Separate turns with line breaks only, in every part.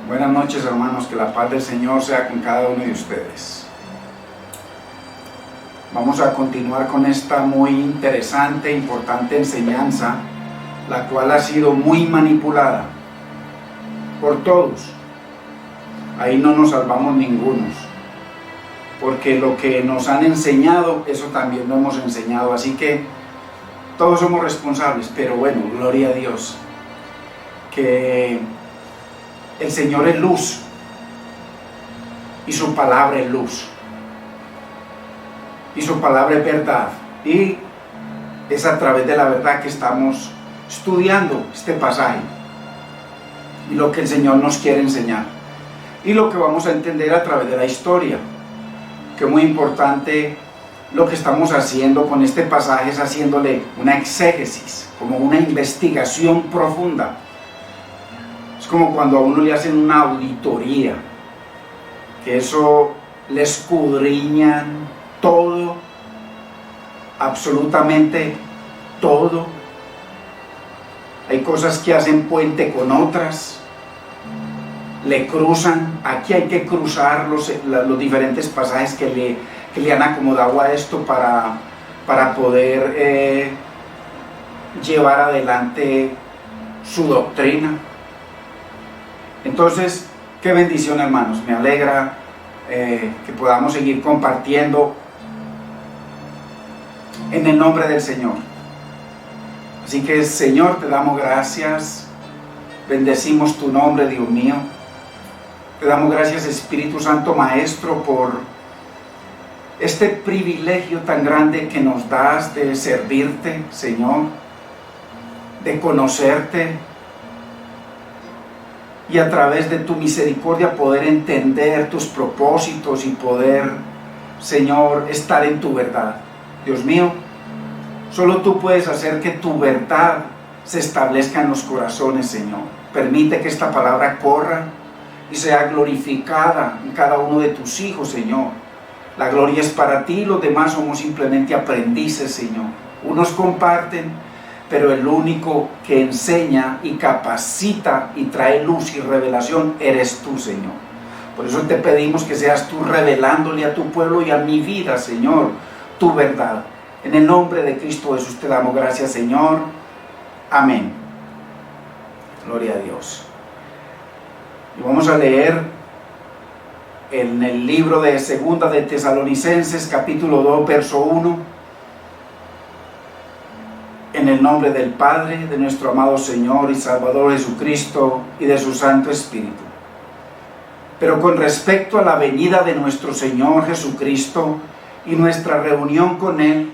Buenas noches, hermanos, que la paz del Señor sea con cada uno de ustedes. Vamos a continuar con esta muy interesante, importante enseñanza, la cual ha sido muy manipulada por todos. Ahí no nos salvamos ningunos, porque lo que nos han enseñado, eso también lo hemos enseñado, así que todos somos responsables, pero bueno, gloria a Dios, que el Señor es luz y su palabra es luz y su palabra es verdad, y es a través de la verdad que estamos estudiando este pasaje y lo que el Señor nos quiere enseñar y lo que vamos a entender a través de la historia, que es muy importante. Lo que estamos haciendo con este pasaje es haciéndole una exégesis, como una investigación profunda. Es como cuando a uno le hacen una auditoría, que eso le escudriñan todo, absolutamente todo. Hay cosas que hacen puente con otras, le cruzan. Aquí hay que cruzar los diferentes pasajes que le han acomodado a esto para poder llevar adelante su doctrina. Entonces, qué bendición, hermanos, me alegra que podamos seguir compartiendo en el nombre del Señor. Así que, Señor, te damos gracias, bendecimos tu nombre, Dios mío. Te damos gracias, Espíritu Santo Maestro, por este privilegio tan grande que nos das de servirte, Señor, de conocerte, y a través de tu misericordia poder entender tus propósitos y poder, Señor, estar en tu verdad. Dios mío, solo tú puedes hacer que tu verdad se establezca en los corazones, Señor. Permite que esta palabra corra y sea glorificada en cada uno de tus hijos, Señor. La gloria es para ti, los demás somos simplemente aprendices, Señor. Unos comparten, pero el único que enseña y capacita y trae luz y revelación eres tú, Señor. Por eso te pedimos que seas tú revelándole a tu pueblo y a mi vida, Señor, tu verdad. En el nombre de Cristo Jesús te damos gracias, Señor. Amén. Gloria a Dios. Y vamos a leer en el libro de Segunda de Tesalonicenses, capítulo 2, verso 1. En el nombre del Padre, de nuestro amado Señor y Salvador Jesucristo y de su Santo Espíritu. Pero con respecto a la venida de nuestro Señor Jesucristo y nuestra reunión con Él,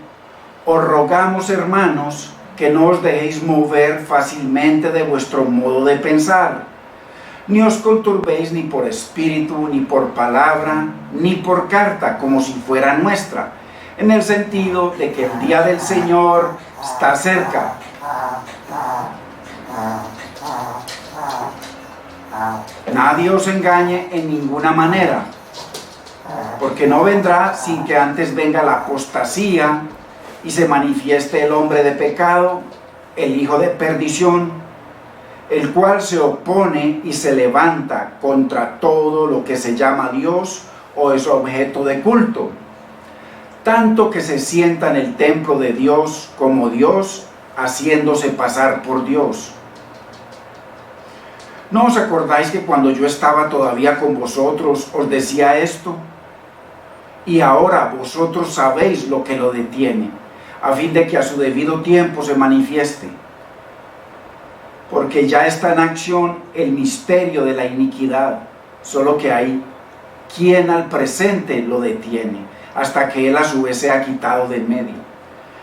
os rogamos, hermanos, que no os dejéis mover fácilmente de vuestro modo de pensar, ni os conturbéis ni por espíritu, ni por palabra, ni por carta, como si fuera nuestra, en el sentido de que el día del Señor está cerca. Nadie os engañe en ninguna manera, porque no vendrá sin que antes venga la apostasía y se manifieste el hombre de pecado, el hijo de perdición, el cual se opone y se levanta contra todo lo que se llama Dios o es objeto de culto, tanto que se sienta en el templo de Dios como Dios, haciéndose pasar por Dios. ¿No os acordáis que cuando yo estaba todavía con vosotros os decía esto? Y ahora vosotros sabéis lo que lo detiene, a fin de que a su debido tiempo se manifieste. Porque ya está en acción el misterio de la iniquidad, solo que hay quien al presente lo detiene, hasta que él a su vez sea quitado de en medio.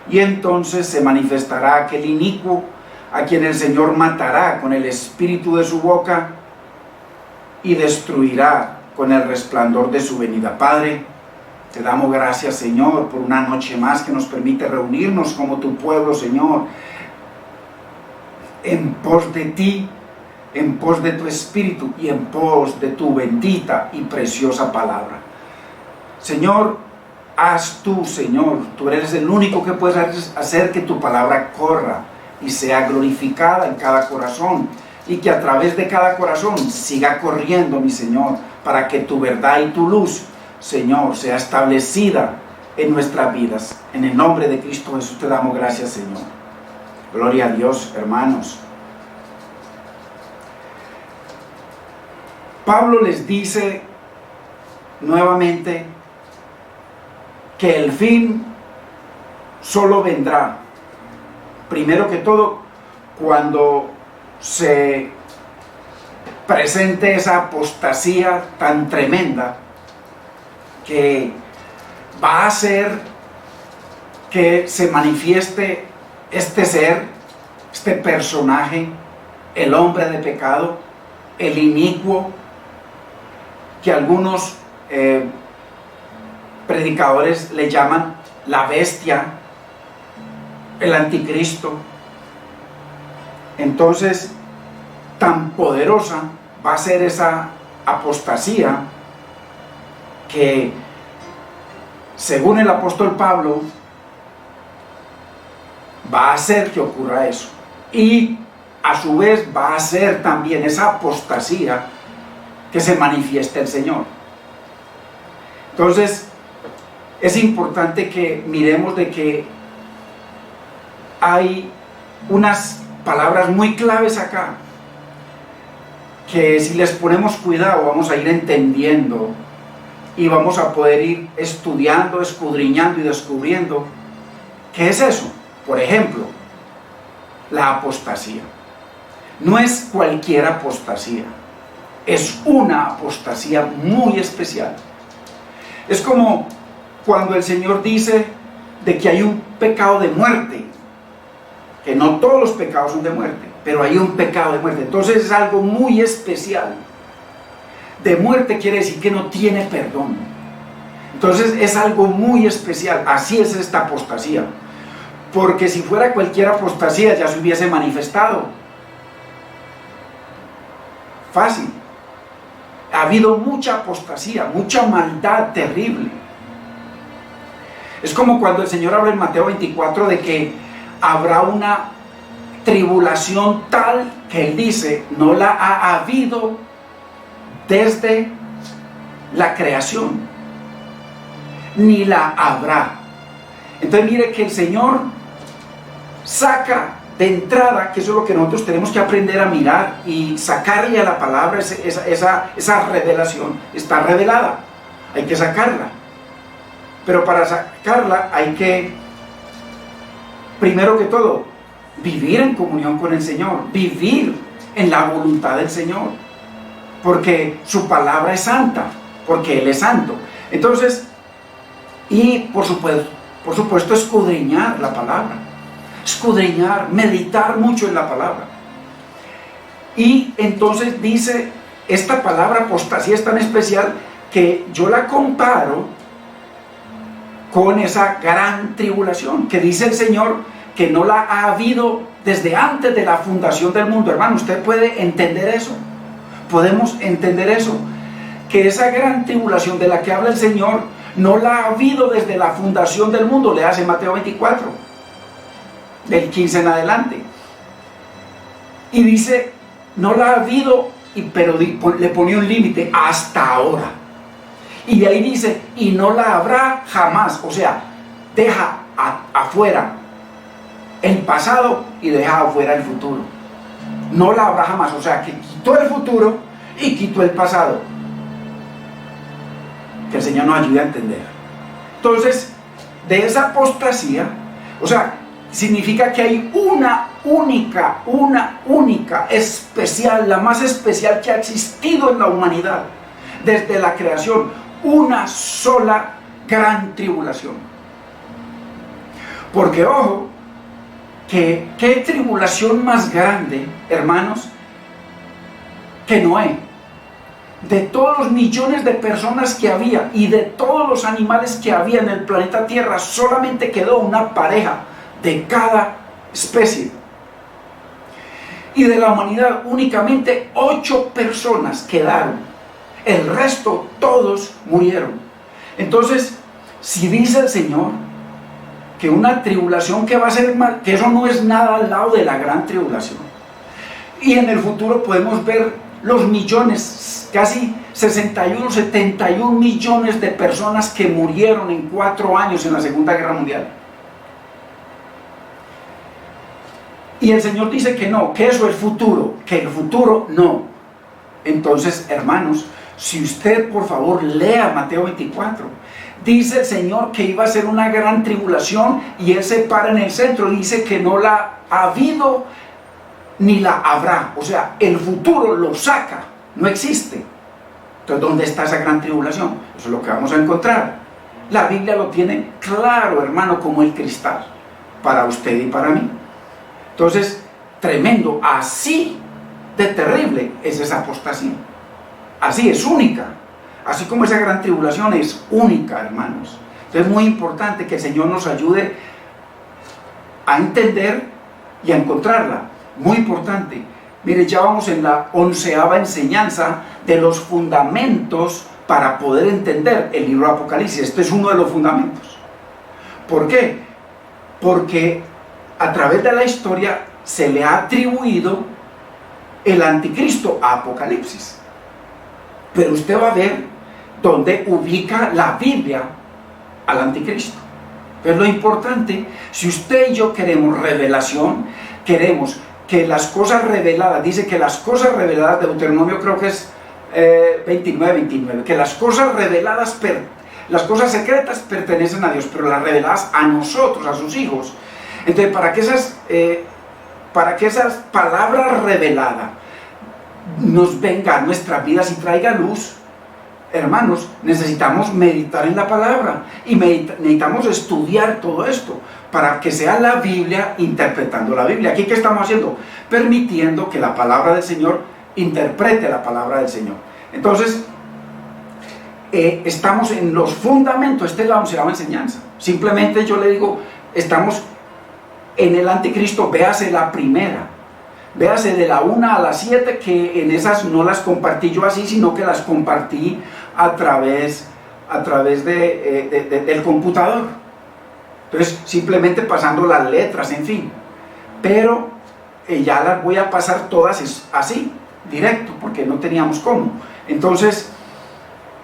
Y entonces se manifestará aquel inicuo, a quien el Señor matará con el espíritu de su boca y destruirá con el resplandor de su venida. Padre, te damos gracias, Señor, por una noche más que nos permite reunirnos como tu pueblo, Señor, en pos de ti, en pos de tu espíritu y en pos de tu bendita y preciosa palabra. Señor, haz tú, Señor, tú eres el único que puedes hacer que tu palabra corra y sea glorificada en cada corazón, y que a través de cada corazón siga corriendo, mi Señor, para que tu verdad y tu luz, Señor, sea establecida en nuestras vidas. En el nombre de Cristo Jesús te damos gracias, Señor. Gloria a Dios, hermanos. Pablo les dice nuevamente que el fin solo vendrá, primero que todo, cuando se presente esa apostasía tan tremenda que va a hacer que se manifieste este ser, este personaje, el hombre de pecado, el inicuo, que algunos predicadores le llaman la bestia, el anticristo. Entonces, tan poderosa va a ser esa apostasía que, según el apóstol Pablo, va a hacer que ocurra eso. Y a su vez va a ser también esa apostasía que se manifieste el Señor. Entonces, es importante que miremos de que hay unas palabras muy claves acá, que si les ponemos cuidado vamos a ir entendiendo y vamos a poder ir estudiando, escudriñando y descubriendo qué es eso. Por ejemplo, la apostasía. No es cualquier apostasía, es una apostasía muy especial. Es como cuando el Señor dice de que hay un pecado de muerte, que no todos los pecados son de muerte, pero hay un pecado de muerte. Entonces es algo muy especial. De muerte quiere decir que no tiene perdón. Entonces es algo muy especial. Así es esta apostasía. Porque si fuera cualquier apostasía ya se hubiese manifestado. Fácil. Ha habido mucha apostasía, mucha maldad terrible. Es como cuando el Señor habla en Mateo 24 de que habrá una tribulación tal que Él dice, no la ha habido desde la creación, ni la habrá. Entonces mire que el Señor saca de entrada, que eso es lo que nosotros tenemos que aprender a mirar y sacarle a la palabra esa revelación. Está revelada, hay que sacarla, pero para sacarla hay que, primero que todo, vivir en comunión con el Señor, vivir en la voluntad del Señor, porque su palabra es santa, porque Él es santo. Entonces, y por supuesto escudriñar la palabra, escudriñar, meditar mucho en la palabra. Y entonces dice, esta palabra apostasía es tan especial que yo la comparo con esa gran tribulación, que dice el Señor que no la ha habido desde antes de la fundación del mundo. Hermano, usted puede entender eso, podemos entender eso, que esa gran tribulación de la que habla el Señor no la ha habido desde la fundación del mundo. Le hace Mateo 24, del 15 en adelante, y dice, no la ha habido, pero le pone un límite, hasta ahora. Y de ahí dice, y no la habrá jamás. O sea, deja afuera el pasado y deja afuera el futuro. No la habrá jamás. O sea, que quitó el futuro y quitó el pasado. Que el Señor nos ayude a entender. Entonces, de esa apostasía, o sea, significa que hay una única, especial, la más especial que ha existido en la humanidad desde la creación, una sola gran tribulación. Porque ojo, que qué tribulación más grande, hermanos, que Noé. De todos los millones de personas que había y de todos los animales que había en el planeta Tierra, solamente quedó una pareja de cada especie. Y de la humanidad únicamente 8 personas quedaron. El resto, todos murieron. Entonces, si dice el Señor que una tribulación que va a ser mal, que eso no es nada al lado de la gran tribulación. Y en el futuro podemos ver los millones, casi 61, 71 millones de personas que murieron en 4 años en la Segunda Guerra Mundial. Y el Señor dice que no, que eso es futuro, que el futuro no. Entonces, hermanos, si usted por favor lea Mateo 24, dice el Señor que iba a ser una gran tribulación y Él se para en el centro, dice que no la ha habido ni la habrá. O sea, el futuro lo saca, no existe. Entonces, ¿dónde está esa gran tribulación? Eso es lo que vamos a encontrar. La Biblia lo tiene claro, hermano, como el cristal, para usted y para mí. Entonces, tremendo, así de terrible es esa apostasía. Así es única. Así como esa gran tribulación es única, hermanos. Entonces es muy importante que el Señor nos ayude a entender y a encontrarla. Muy importante. Mire, ya vamos en la 11ª enseñanza de los fundamentos para poder entender el libro de Apocalipsis. Este es uno de los fundamentos. ¿Por qué? Porque a través de la historia se le ha atribuido el anticristo a Apocalipsis. Pero usted va a ver dónde ubica la Biblia al anticristo. Pero lo importante, si usted y yo queremos revelación, queremos que las cosas reveladas, dice que las cosas reveladas de Deuteronomio, creo que es 29, que las cosas reveladas, las cosas secretas pertenecen a Dios, pero las reveladas a nosotros, a sus hijos. Entonces, para que esas palabras reveladas nos vengan a nuestras vidas y traiga luz, hermanos, necesitamos meditar en la palabra y necesitamos estudiar todo esto para que sea la Biblia interpretando la Biblia. ¿Aquí qué estamos haciendo? Permitiendo que la palabra del Señor interprete la palabra del Señor. Entonces, estamos en los fundamentos. Esta es la 11ª enseñanza. Simplemente yo le digo, estamos en el anticristo. Véase la primera, véase de la 1 a la 7, que en esas no las compartí yo así, sino que las compartí a través del computador. Entonces, simplemente pasando las letras, en fin. Pero ya las voy a pasar todas así, directo, porque no teníamos cómo. Entonces,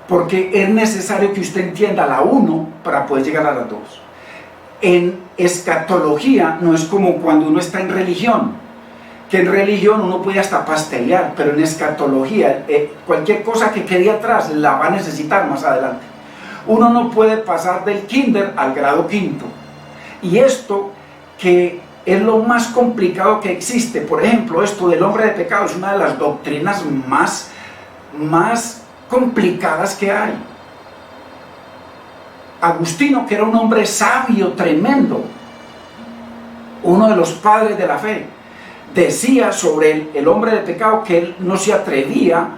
porque es necesario que usted entienda la 1 para poder llegar a las 2. En escatología no es como cuando uno está en religión, que en religión uno puede hasta pastelear, pero en escatología cualquier cosa que quede atrás la va a necesitar más adelante. Uno no puede pasar del kinder al grado 5. Y esto que es lo más complicado que existe. Por ejemplo, esto del hombre de pecado es una de las doctrinas más complicadas que hay. Agustino, que era un hombre sabio, tremendo, uno de los padres de la fe, decía sobre el hombre de pecado que él no se atrevía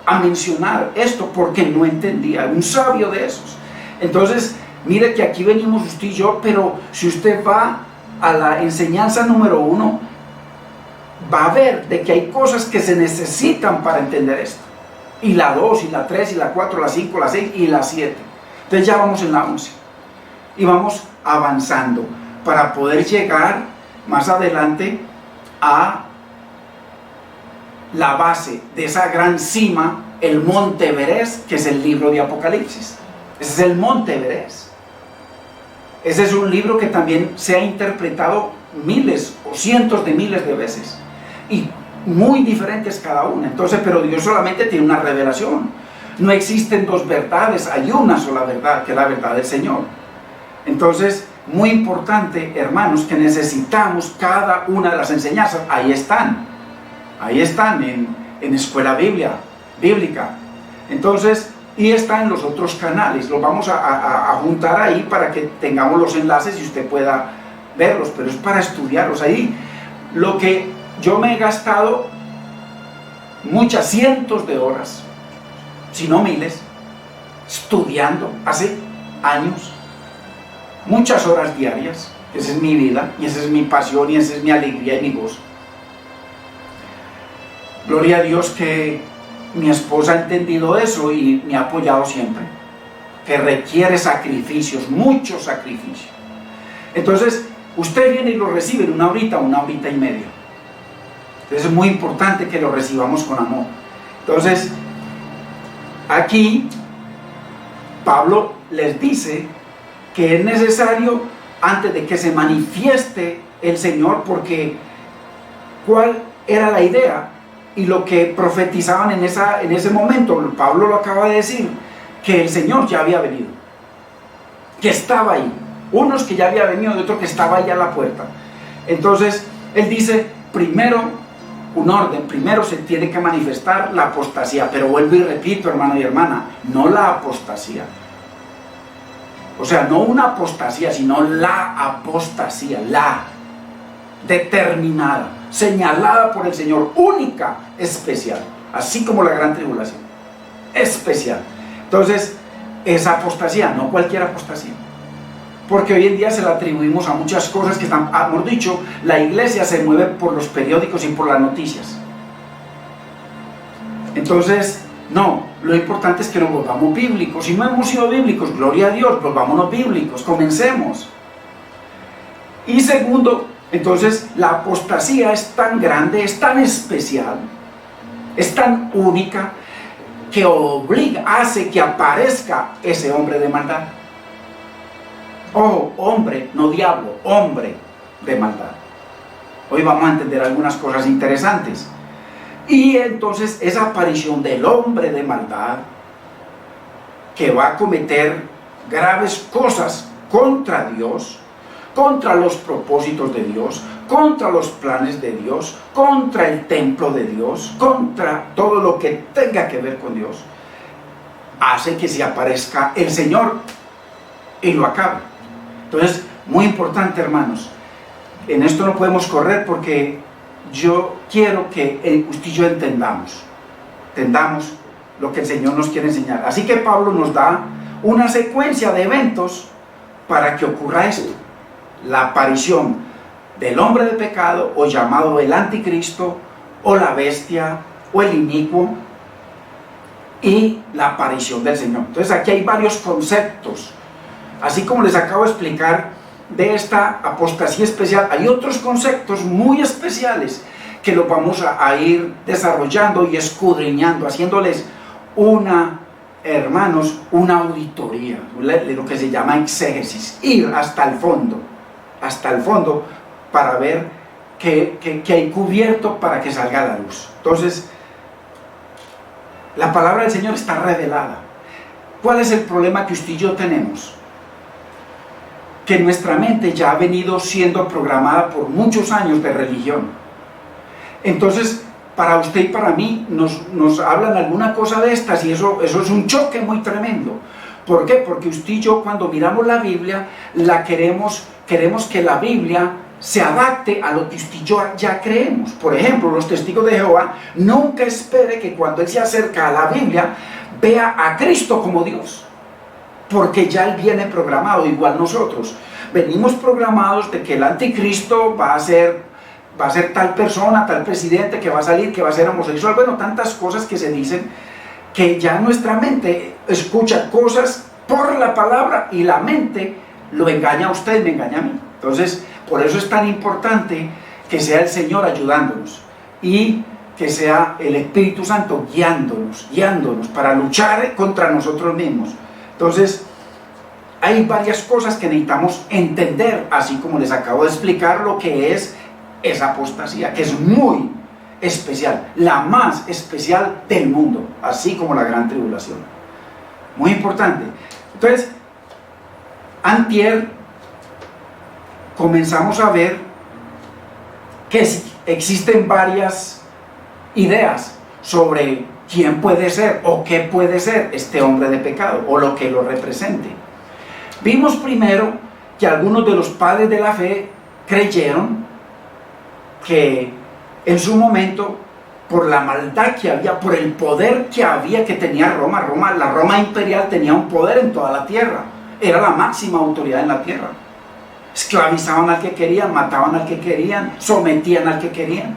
a mencionar esto porque no entendía, un sabio de esos. Entonces, mire que aquí venimos usted y yo, pero si usted va a la enseñanza número 1, va a ver de que hay cosas que se necesitan para entender esto. Y la 2, y la 3, y la 4, la 5, la 6 y la 7. Entonces ya vamos en la 11. Y vamos avanzando para poder llegar más adelante a la base de esa gran cima, el monte Everest, que es el libro de Apocalipsis. Ese es el monte Everest. Ese es un libro que también se ha interpretado miles o cientos de miles de veces y muy diferentes cada una. Entonces, pero Dios solamente tiene una revelación. No existen dos verdades, hay una sola verdad, que es la verdad del Señor. Entonces, muy importante, hermanos, que necesitamos cada una de las enseñanzas. Ahí están en Escuela Bíblica. Entonces, y está en los otros canales. Los vamos a juntar ahí para que tengamos los enlaces y usted pueda verlos, pero es para estudiarlos ahí. Lo que yo me he gastado muchas cientos de horas, si no miles, estudiando hace años, muchas horas diarias. Esa es mi vida, y esa es mi pasión, y esa es mi alegría y mi gozo. Gloria a Dios que mi esposa ha entendido eso y me ha apoyado siempre, que requiere sacrificios, muchos sacrificios. Entonces, usted viene y lo recibe en una horita y media. Entonces es muy importante que lo recibamos con amor. Entonces, aquí Pablo les dice que es necesario, antes de que se manifieste el Señor, porque ¿cuál era la idea? Y lo que profetizaban en ese momento, Pablo lo acaba de decir, que el Señor ya había venido, que estaba ahí, unos que ya había venido y otro que estaba ahí a la puerta. Entonces, él dice, primero, un orden, primero se tiene que manifestar la apostasía, pero vuelvo y repito, hermano y hermana, no la apostasía. O sea, no una apostasía, sino la apostasía, la determinada, señalada por el Señor, única, especial, así como la gran tribulación, especial. Entonces, esa apostasía, no cualquier apostasía, porque hoy en día se la atribuimos a muchas cosas que están, hemos dicho, la iglesia se mueve por los periódicos y por las noticias. Entonces, no, lo importante es que nos volvamos bíblicos. Si no hemos sido bíblicos, gloria a Dios, volvámonos bíblicos, comencemos. Y segundo, entonces, la apostasía es tan grande, es tan especial, es tan única, que obliga, hace que aparezca ese hombre de maldad. Oh, hombre, no diablo, hombre de maldad. Hoy vamos a entender algunas cosas interesantes. Y entonces esa aparición del hombre de maldad, que va a cometer graves cosas contra Dios, contra los propósitos de Dios, contra los planes de Dios, contra el templo de Dios, contra todo lo que tenga que ver con Dios, hace que se aparezca el Señor y lo acabe. Entonces, muy importante, hermanos, en esto no podemos correr, porque yo quiero que usted y yo entendamos lo que el Señor nos quiere enseñar. Así que Pablo nos da una secuencia de eventos para que ocurra esto: la aparición del hombre de pecado, o llamado el anticristo, o la bestia, o el inicuo, y la aparición del Señor. Entonces aquí hay varios conceptos, así como les acabo de explicar de esta apostasía especial. Hay otros conceptos muy especiales que los vamos a ir desarrollando y escudriñando, haciéndoles hermanos, una auditoría, lo que se llama exégesis, ir hasta el fondo, para ver qué hay cubierto para que salga a la luz. Entonces, la palabra del Señor está revelada. ¿Cuál es el problema que usted y yo tenemos? Que nuestra mente ya ha venido siendo programada por muchos años de religión. Entonces, para usted y para mí nos hablan alguna cosa de estas, y eso es un choque muy tremendo. ¿Por qué? Porque usted y yo, cuando miramos la Biblia, queremos que la Biblia se adapte a lo que usted y yo ya creemos. Por ejemplo, los testigos de Jehová, nunca espere que cuando él se acerca a la Biblia vea a Cristo como Dios, porque ya él viene programado. Igual nosotros venimos programados de que el anticristo va a ser tal persona, tal presidente, que va a salir, que va a ser homosexual. Bueno, tantas cosas que se dicen, que ya nuestra mente escucha cosas por la palabra, y la mente lo engaña a usted y me engaña a mí. Entonces, por eso es tan importante que sea el Señor ayudándonos, y que sea el Espíritu Santo guiándonos para luchar contra nosotros mismos. Entonces, hay varias cosas que necesitamos entender, así como les acabo de explicar lo que es esa apostasía, que es muy especial, la más especial del mundo, así como la gran tribulación. Muy importante. Entonces, antier comenzamos a ver que existen varias ideas sobre quién puede ser o qué puede ser este hombre de pecado, o lo que lo represente. Vimos primero que algunos de los padres de la fe creyeron que en su momento, por la maldad que había, por el poder que tenía la Roma imperial tenía un poder en toda la tierra, era la máxima autoridad en la tierra. Esclavizaban al que querían, mataban al que querían, sometían al que querían.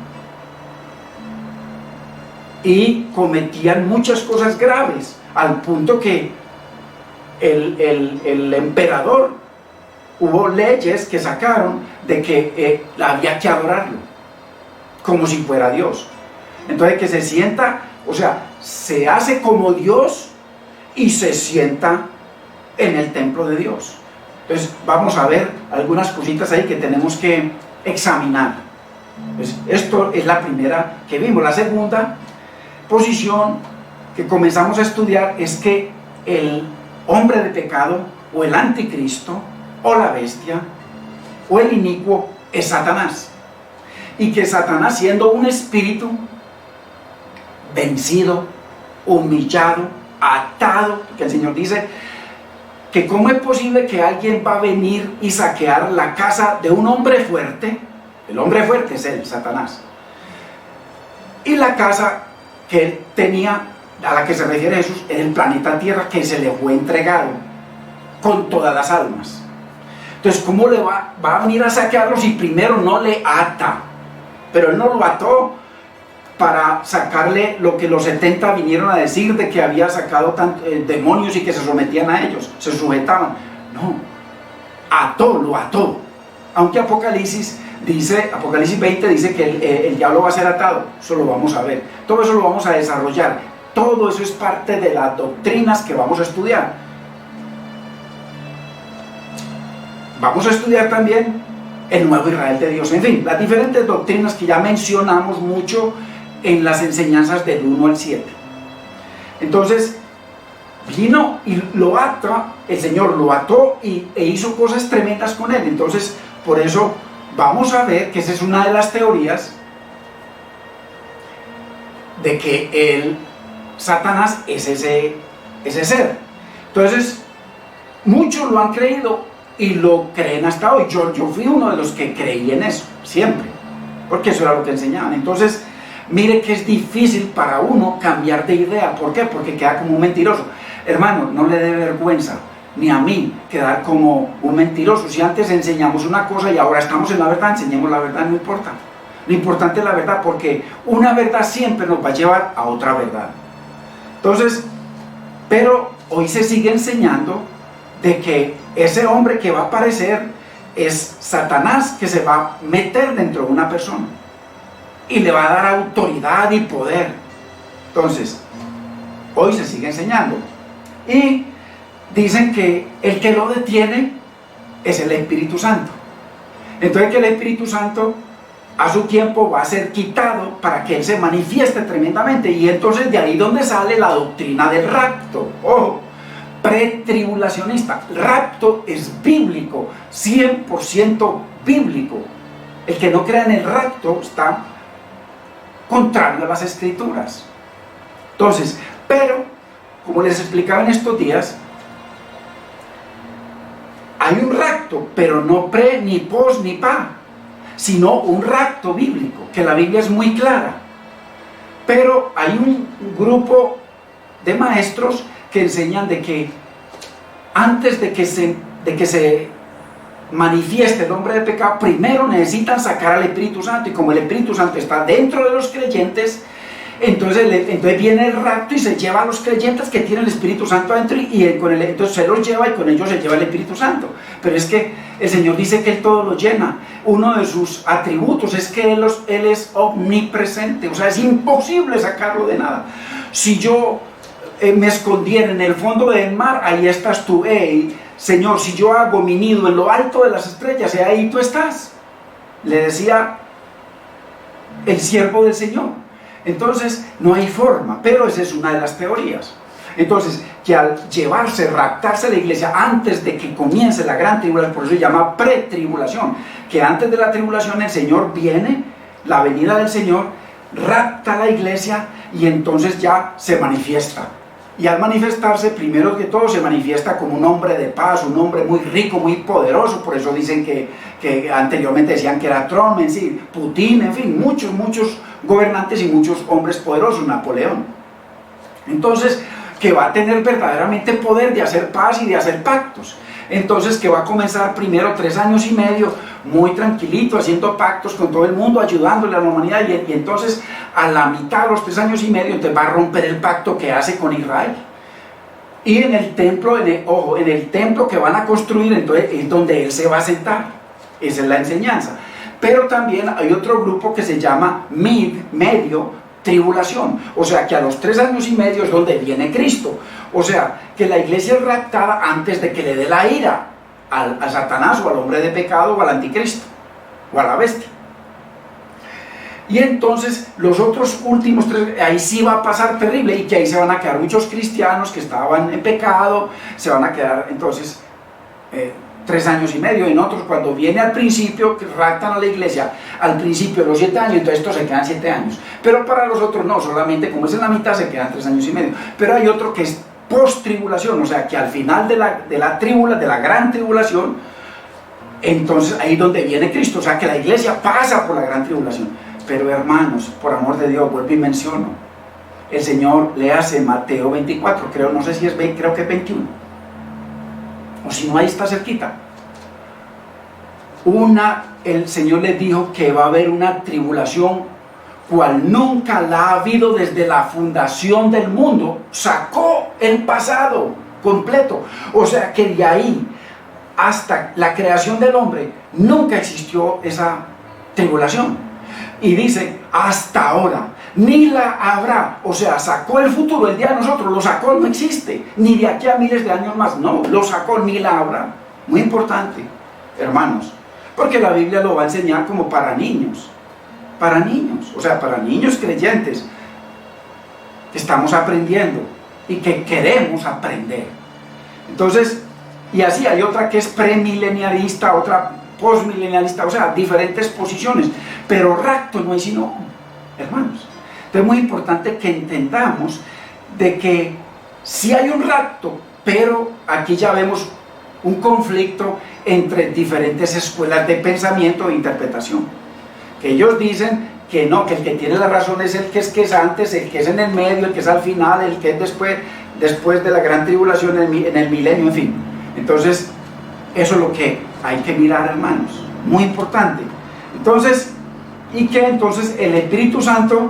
y cometían muchas cosas graves, al punto que el emperador, hubo leyes que sacaron de que había que adorarlo, como si fuera Dios. Entonces que se sienta, o sea, se hace como Dios y se sienta en el templo de Dios. Entonces vamos a ver algunas cositas ahí que tenemos que examinar. Pues esto es la primera que vimos. La segunda posición que comenzamos a estudiar es que el hombre de pecado, o el anticristo, o la bestia, o el inicuo es Satanás, y que Satanás, siendo un espíritu vencido, humillado, atado, que el Señor dice que cómo es posible que alguien va a venir y saquear la casa de un hombre fuerte. El hombre fuerte es él, Satanás, y la casa que él tenía, a la que se refiere Jesús, en el planeta Tierra, que se le fue entregado con todas las almas. Entonces, ¿cómo le va a venir a saquearlo si primero no le ata? Pero él no lo ató para sacarle lo que los 70 vinieron a decir de que había sacado demonios y que se sometían a ellos, se sujetaban. No, lo ató. Aunque Apocalipsis 20 dice que el diablo va a ser atado. Eso lo vamos a ver. Todo eso lo vamos a desarrollar. Todo eso es parte de las doctrinas que vamos a estudiar. Vamos a estudiar también el nuevo Israel de Dios. En fin, las diferentes doctrinas que ya mencionamos mucho en las enseñanzas del 1 al 7. Entonces, vino y lo ata, el Señor lo ató e hizo cosas tremendas con él. Entonces, por eso vamos a ver que esa es una de las teorías de que Satanás es ese ser. Entonces, muchos lo han creído y lo creen hasta hoy. Yo fui uno de los que creí en eso, siempre, porque eso era lo que enseñaban. Entonces, mire que es difícil para uno cambiar de idea. ¿Por qué? Porque queda como un mentiroso. Hermano, no le dé vergüenza, ni a mí, quedar como un mentiroso. Si antes enseñamos una cosa y ahora estamos en la verdad, enseñemos la verdad, no importa. Lo importante es la verdad, porque una verdad siempre nos va a llevar a otra verdad. Entonces, pero hoy se sigue enseñando de que ese hombre que va a aparecer es Satanás, que se va a meter dentro de una persona y le va a dar autoridad y poder. Entonces, hoy se sigue enseñando. Y dicen que el que lo detiene es el Espíritu Santo. Entonces, que el Espíritu Santo a su tiempo va a ser quitado para que él se manifieste tremendamente. Y entonces de ahí donde sale la doctrina del rapto. Ojo, pretribulacionista. Rapto es bíblico, 100% bíblico. El que no crea en el rapto está contrario a las Escrituras. Entonces, pero como les explicaba en estos días, hay un rapto, pero no pre, ni pos, ni pa, sino un rapto bíblico, que la Biblia es muy clara. Pero hay un grupo de maestros que enseñan de que antes de que se manifieste el hombre de pecado, primero necesitan sacar al Espíritu Santo, y como el Espíritu Santo está dentro de los creyentes, entonces viene el rapto y se lleva a los creyentes que tienen el Espíritu Santo adentro, entonces se los lleva y con ellos se lleva el Espíritu Santo. Pero es que el Señor dice que Él todo lo llena. Uno de sus atributos es que Él es omnipresente, o sea, es imposible sacarlo de nada. Si yo me escondiera en el fondo del mar, ahí estás tú. Señor, si yo hago mi nido en lo alto de las estrellas, ahí tú estás, le decía el siervo del Señor. Entonces no hay forma, pero esa es una de las teorías. Entonces, que al raptarse la iglesia antes de que comience la gran tribulación, por eso se llama pretribulación, que antes de la tribulación el Señor viene, la venida del Señor, rapta la iglesia y entonces ya se manifiesta. Y al manifestarse, primero que todo, se manifiesta como un hombre de paz, un hombre muy rico, muy poderoso. Por eso dicen que anteriormente decían que era Trump, en sí, Putin, en fin, muchos gobernantes y muchos hombres poderosos, Napoleón. Entonces, que va a tener verdaderamente poder de hacer paz y de hacer pactos. Entonces, que va a comenzar primero 3 años y medio, muy tranquilito, haciendo pactos con todo el mundo, ayudándole a la humanidad, y entonces a la mitad de los 3 años y medio, entonces va a romper el pacto que hace con Israel. Y en el templo, en el templo que van a construir, entonces es donde él se va a sentar. Esa es la enseñanza. Pero también hay otro grupo que se llama medio tribulación, o sea que a los 3 años y medio es donde viene Cristo, o sea que la iglesia es raptada antes de que le dé la ira a Satanás o al hombre de pecado o al anticristo o a la bestia. Y entonces los otros últimos 3, ahí sí va a pasar terrible, y que ahí se van a quedar muchos cristianos que estaban en pecado, se van a quedar entonces 3 años y medio. En otros, cuando viene al principio, que raptan a la iglesia al principio de los 7 años, entonces estos se quedan 7 años. Pero para los otros no, solamente como es en la mitad se quedan 3 años y medio. Pero hay otro que es post-tribulación, o sea que al final de la gran tribulación, entonces ahí es donde viene Cristo, o sea que la iglesia pasa por la gran tribulación. Pero hermanos, por amor de Dios, vuelvo y menciono, el Señor le hace Mateo 24, creo, no sé si es 20, creo que es 21, o si no, ahí está cerquita. El Señor les dijo que va a haber una tribulación cual nunca la ha habido desde la fundación del mundo. Sacó el pasado completo, o sea que de ahí hasta la creación del hombre nunca existió esa tribulación. Y dice, hasta ahora, ni la habrá, o sea, sacó el futuro, el día de nosotros, lo sacó, no existe, ni de aquí a miles de años más, no, lo sacó, ni la habrá. Muy importante, hermanos, porque la Biblia lo va a enseñar como para niños, o sea, para niños creyentes, que estamos aprendiendo y que queremos aprender. Entonces, y así hay otra que es premilenialista, otra postmilenialista, o sea, diferentes posiciones, pero rapto no hay sino, hermanos. Entonces es muy importante que entendamos de que sí hay un rapto, pero aquí ya vemos un conflicto entre diferentes escuelas de pensamiento e interpretación, que ellos dicen que no, que el que tiene la razón es el que es antes, el que es en el medio, el que es al final, el que es después de la gran tribulación, en el milenio, en fin. Entonces eso es lo que hay que mirar, hermanos, muy importante. Entonces, y que entonces el Espíritu Santo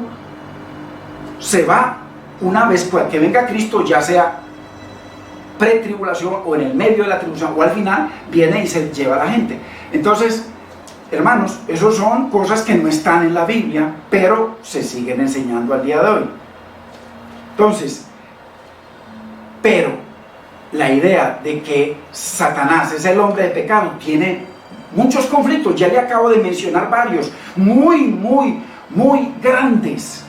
se va una vez que venga Cristo, ya sea pretribulación o en el medio de la tribulación o al final, viene y se lleva a la gente. Entonces, hermanos, esas son cosas que no están en la Biblia, pero se siguen enseñando al día de hoy. Entonces, pero la idea de que Satanás es el hombre de pecado tiene muchos conflictos, ya le acabo de mencionar varios, muy grandes,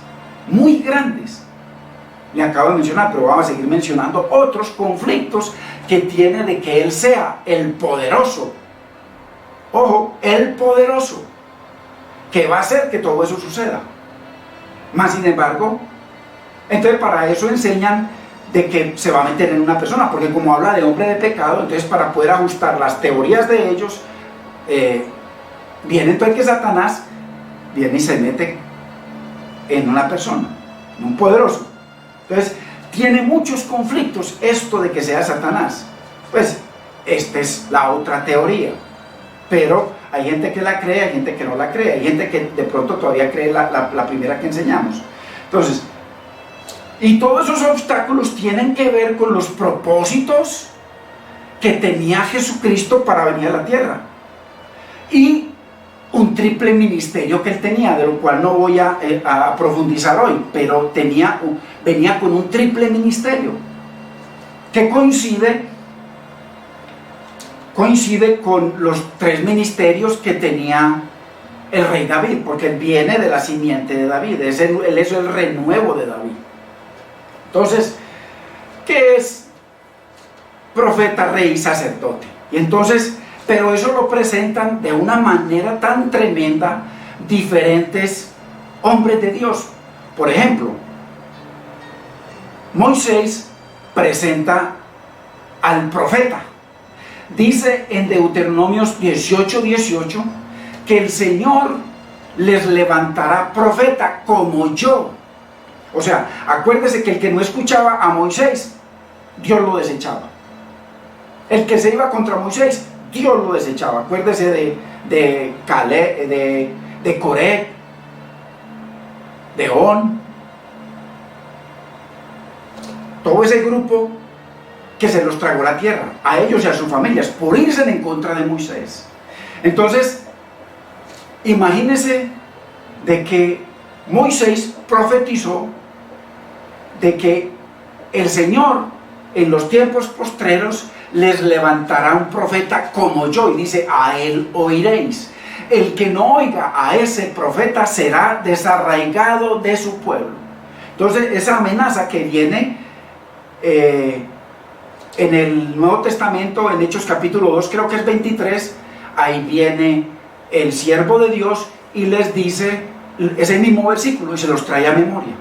le acabo de mencionar, pero vamos a seguir mencionando otros conflictos que tiene de que él sea el poderoso, ojo, el poderoso, que va a hacer que todo eso suceda. Más sin embargo, entonces para eso enseñan de que se va a meter en una persona, porque como habla de hombre de pecado, entonces para poder ajustar las teorías de ellos, viene entonces que Satanás viene y se mete en una persona, en un poderoso. Entonces tiene muchos conflictos esto de que sea Satanás. Pues esta es la otra teoría, pero hay gente que la cree, hay gente que no la cree, hay gente que de pronto todavía cree la primera que enseñamos. Entonces, y todos esos obstáculos tienen que ver con los propósitos que tenía Jesucristo para venir a la tierra, y un triple ministerio que él tenía, de lo cual no voy a profundizar hoy, pero venía con un triple ministerio que coincide con los 3 ministerios que tenía el rey David, porque él viene de la simiente de David, él es el renuevo de David. Entonces, ¿qué es profeta, rey y sacerdote? Y entonces, pero eso lo presentan de una manera tan tremenda diferentes hombres de Dios. Por ejemplo, Moisés presenta al profeta. Dice en Deuteronomios 18:18 que el Señor les levantará profeta como yo. O sea, acuérdese que el que no escuchaba a Moisés, Dios lo desechaba. El que se iba contra Moisés, Dios lo desechaba. Acuérdese de Caleb, de Coré, de On, todo ese grupo que se los tragó la tierra, a ellos y a sus familias, por irse en contra de Moisés. Entonces, imagínense de que Moisés profetizó de que el Señor en los tiempos postreros les levantará un profeta como yo, y dice, a él oiréis. El que no oiga a ese profeta será desarraigado de su pueblo. Entonces, esa amenaza que viene en el Nuevo Testamento, en Hechos capítulo 2, creo que es 23, ahí viene el siervo de Dios y les dice ese mismo versículo y se los trae a memoria.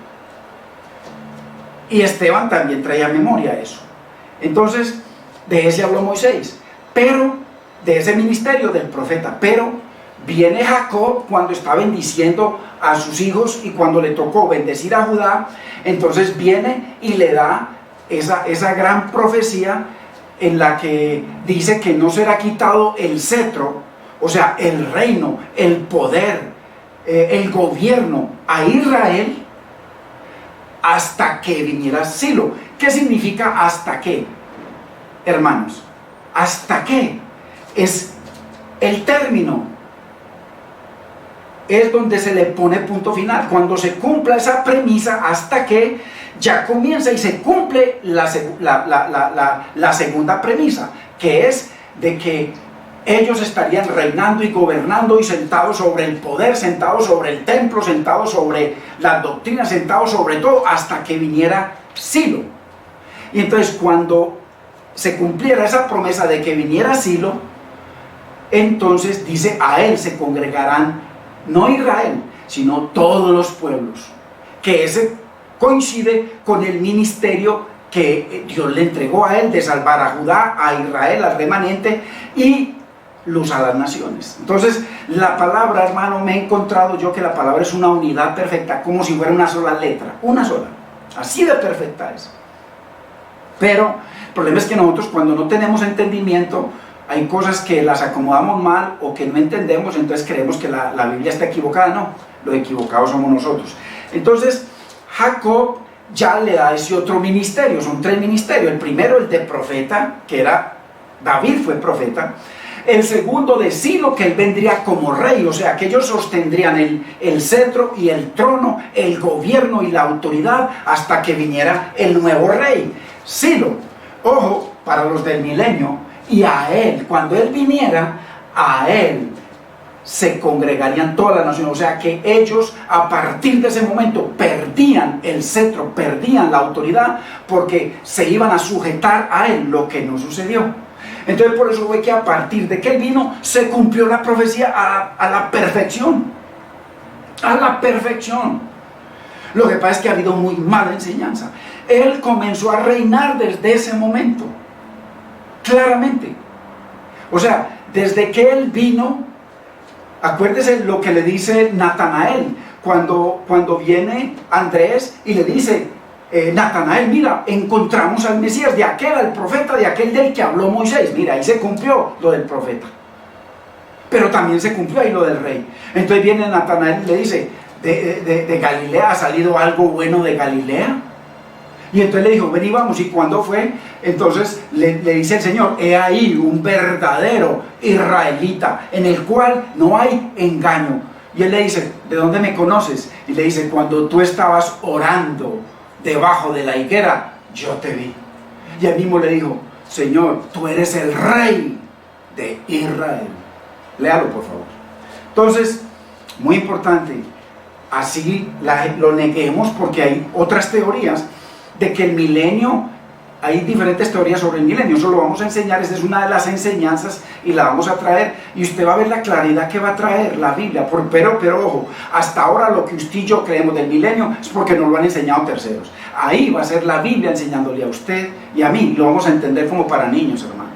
Y Esteban también trae a memoria eso. Entonces, de ese habló Moisés, pero de ese ministerio del profeta. Pero viene Jacob cuando está bendiciendo a sus hijos y cuando le tocó bendecir a Judá, entonces viene y le da esa gran profecía en la que dice que no será quitado el cetro, o sea, el reino, el poder, el gobierno a Israel hasta que viniera Silo. ¿Qué significa hasta qué, hermanos? ¿Hasta qué? Es el término, es donde se le pone punto final. Cuando se cumpla esa premisa, hasta que ya comienza y se cumple la segunda premisa, que es de que ellos estarían reinando y gobernando y sentados sobre el poder, sentados sobre el templo, sentados sobre las doctrinas, sentados sobre todo hasta que viniera Silo. Y entonces cuando se cumpliera esa promesa de que viniera Silo, entonces dice, a él se congregarán no Israel, sino todos los pueblos, que ese coincide con el ministerio que Dios le entregó a él de salvar a Judá, a Israel, al remanente y luz a las naciones. Entonces la palabra, hermano, me he encontrado yo que la palabra es una unidad perfecta, como si fuera una sola letra, una sola, así de perfecta es. Pero el problema es que nosotros, cuando no tenemos entendimiento, hay cosas que las acomodamos mal o que no entendemos, entonces creemos que la Biblia está equivocada. No, los equivocados somos nosotros. Entonces Jacob ya le da ese otro ministerio, son 3 ministerios. El primero, el de profeta, que era David, fue profeta. El segundo, de Silo, que él vendría como rey, o sea que ellos sostendrían el cetro y el trono, el gobierno y la autoridad hasta que viniera el nuevo rey, Silo. Ojo, para los del milenio, y a él, cuando él viniera, a él se congregarían todas las naciones. O sea que ellos a partir de ese momento perdían el cetro, perdían la autoridad, porque se iban a sujetar a él, lo que no sucedió. Entonces por eso fue que a partir de que él vino se cumplió la profecía a la perfección, a la perfección. Lo que pasa es que ha habido muy mala enseñanza. Él comenzó a reinar desde ese momento, claramente. O sea, desde que él vino, acuérdese lo que le dice Natanael, cuando viene Andrés y le dice, Natanael, mira, encontramos al Mesías, de aquel, al profeta, de aquel del que habló Moisés. Mira, ahí se cumplió lo del profeta, pero también se cumplió ahí lo del rey. Entonces viene Natanael y le dice, de Galilea ha salido algo bueno de Galilea. Y entonces le dijo, ven y vamos. ¿Y cuándo fue? Entonces le dice el Señor, he ahí un verdadero israelita, en el cual no hay engaño. Y él le dice, ¿de dónde me conoces? Y le dice, cuando tú estabas orando debajo de la higuera, yo te vi. Y él mismo le dijo, Señor, tú eres el rey de Israel. Léalo, por favor. Entonces, muy importante, así lo neguemos, porque hay otras teorías de que el milenio, hay diferentes teorías sobre el milenio. Eso lo vamos a enseñar, esta es una de las enseñanzas y la vamos a traer, y usted va a ver la claridad que va a traer la Biblia. Pero ojo, hasta ahora lo que usted y yo creemos del milenio es porque nos lo han enseñado terceros. Ahí va a ser la Biblia enseñándole a usted y a mí, lo vamos a entender como para niños, hermano,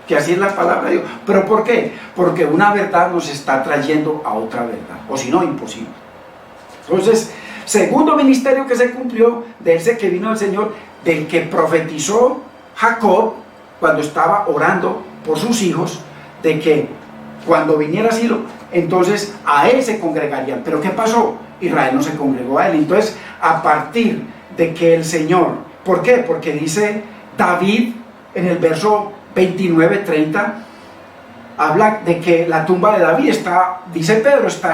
que así es la palabra de Dios. ¿Pero por qué? Porque una verdad nos está trayendo a otra verdad, o si no, imposible. Entonces, segundo ministerio que se cumplió, de ese que vino el Señor, del que profetizó Jacob, cuando estaba orando por sus hijos, de que cuando viniera Silo, entonces a él se congregarían. Pero ¿qué pasó? Israel no se congregó a él. Entonces, a partir de que el Señor, ¿por qué? Porque dice David en el verso 29-30, habla de que la tumba de David está, dice Pedro, está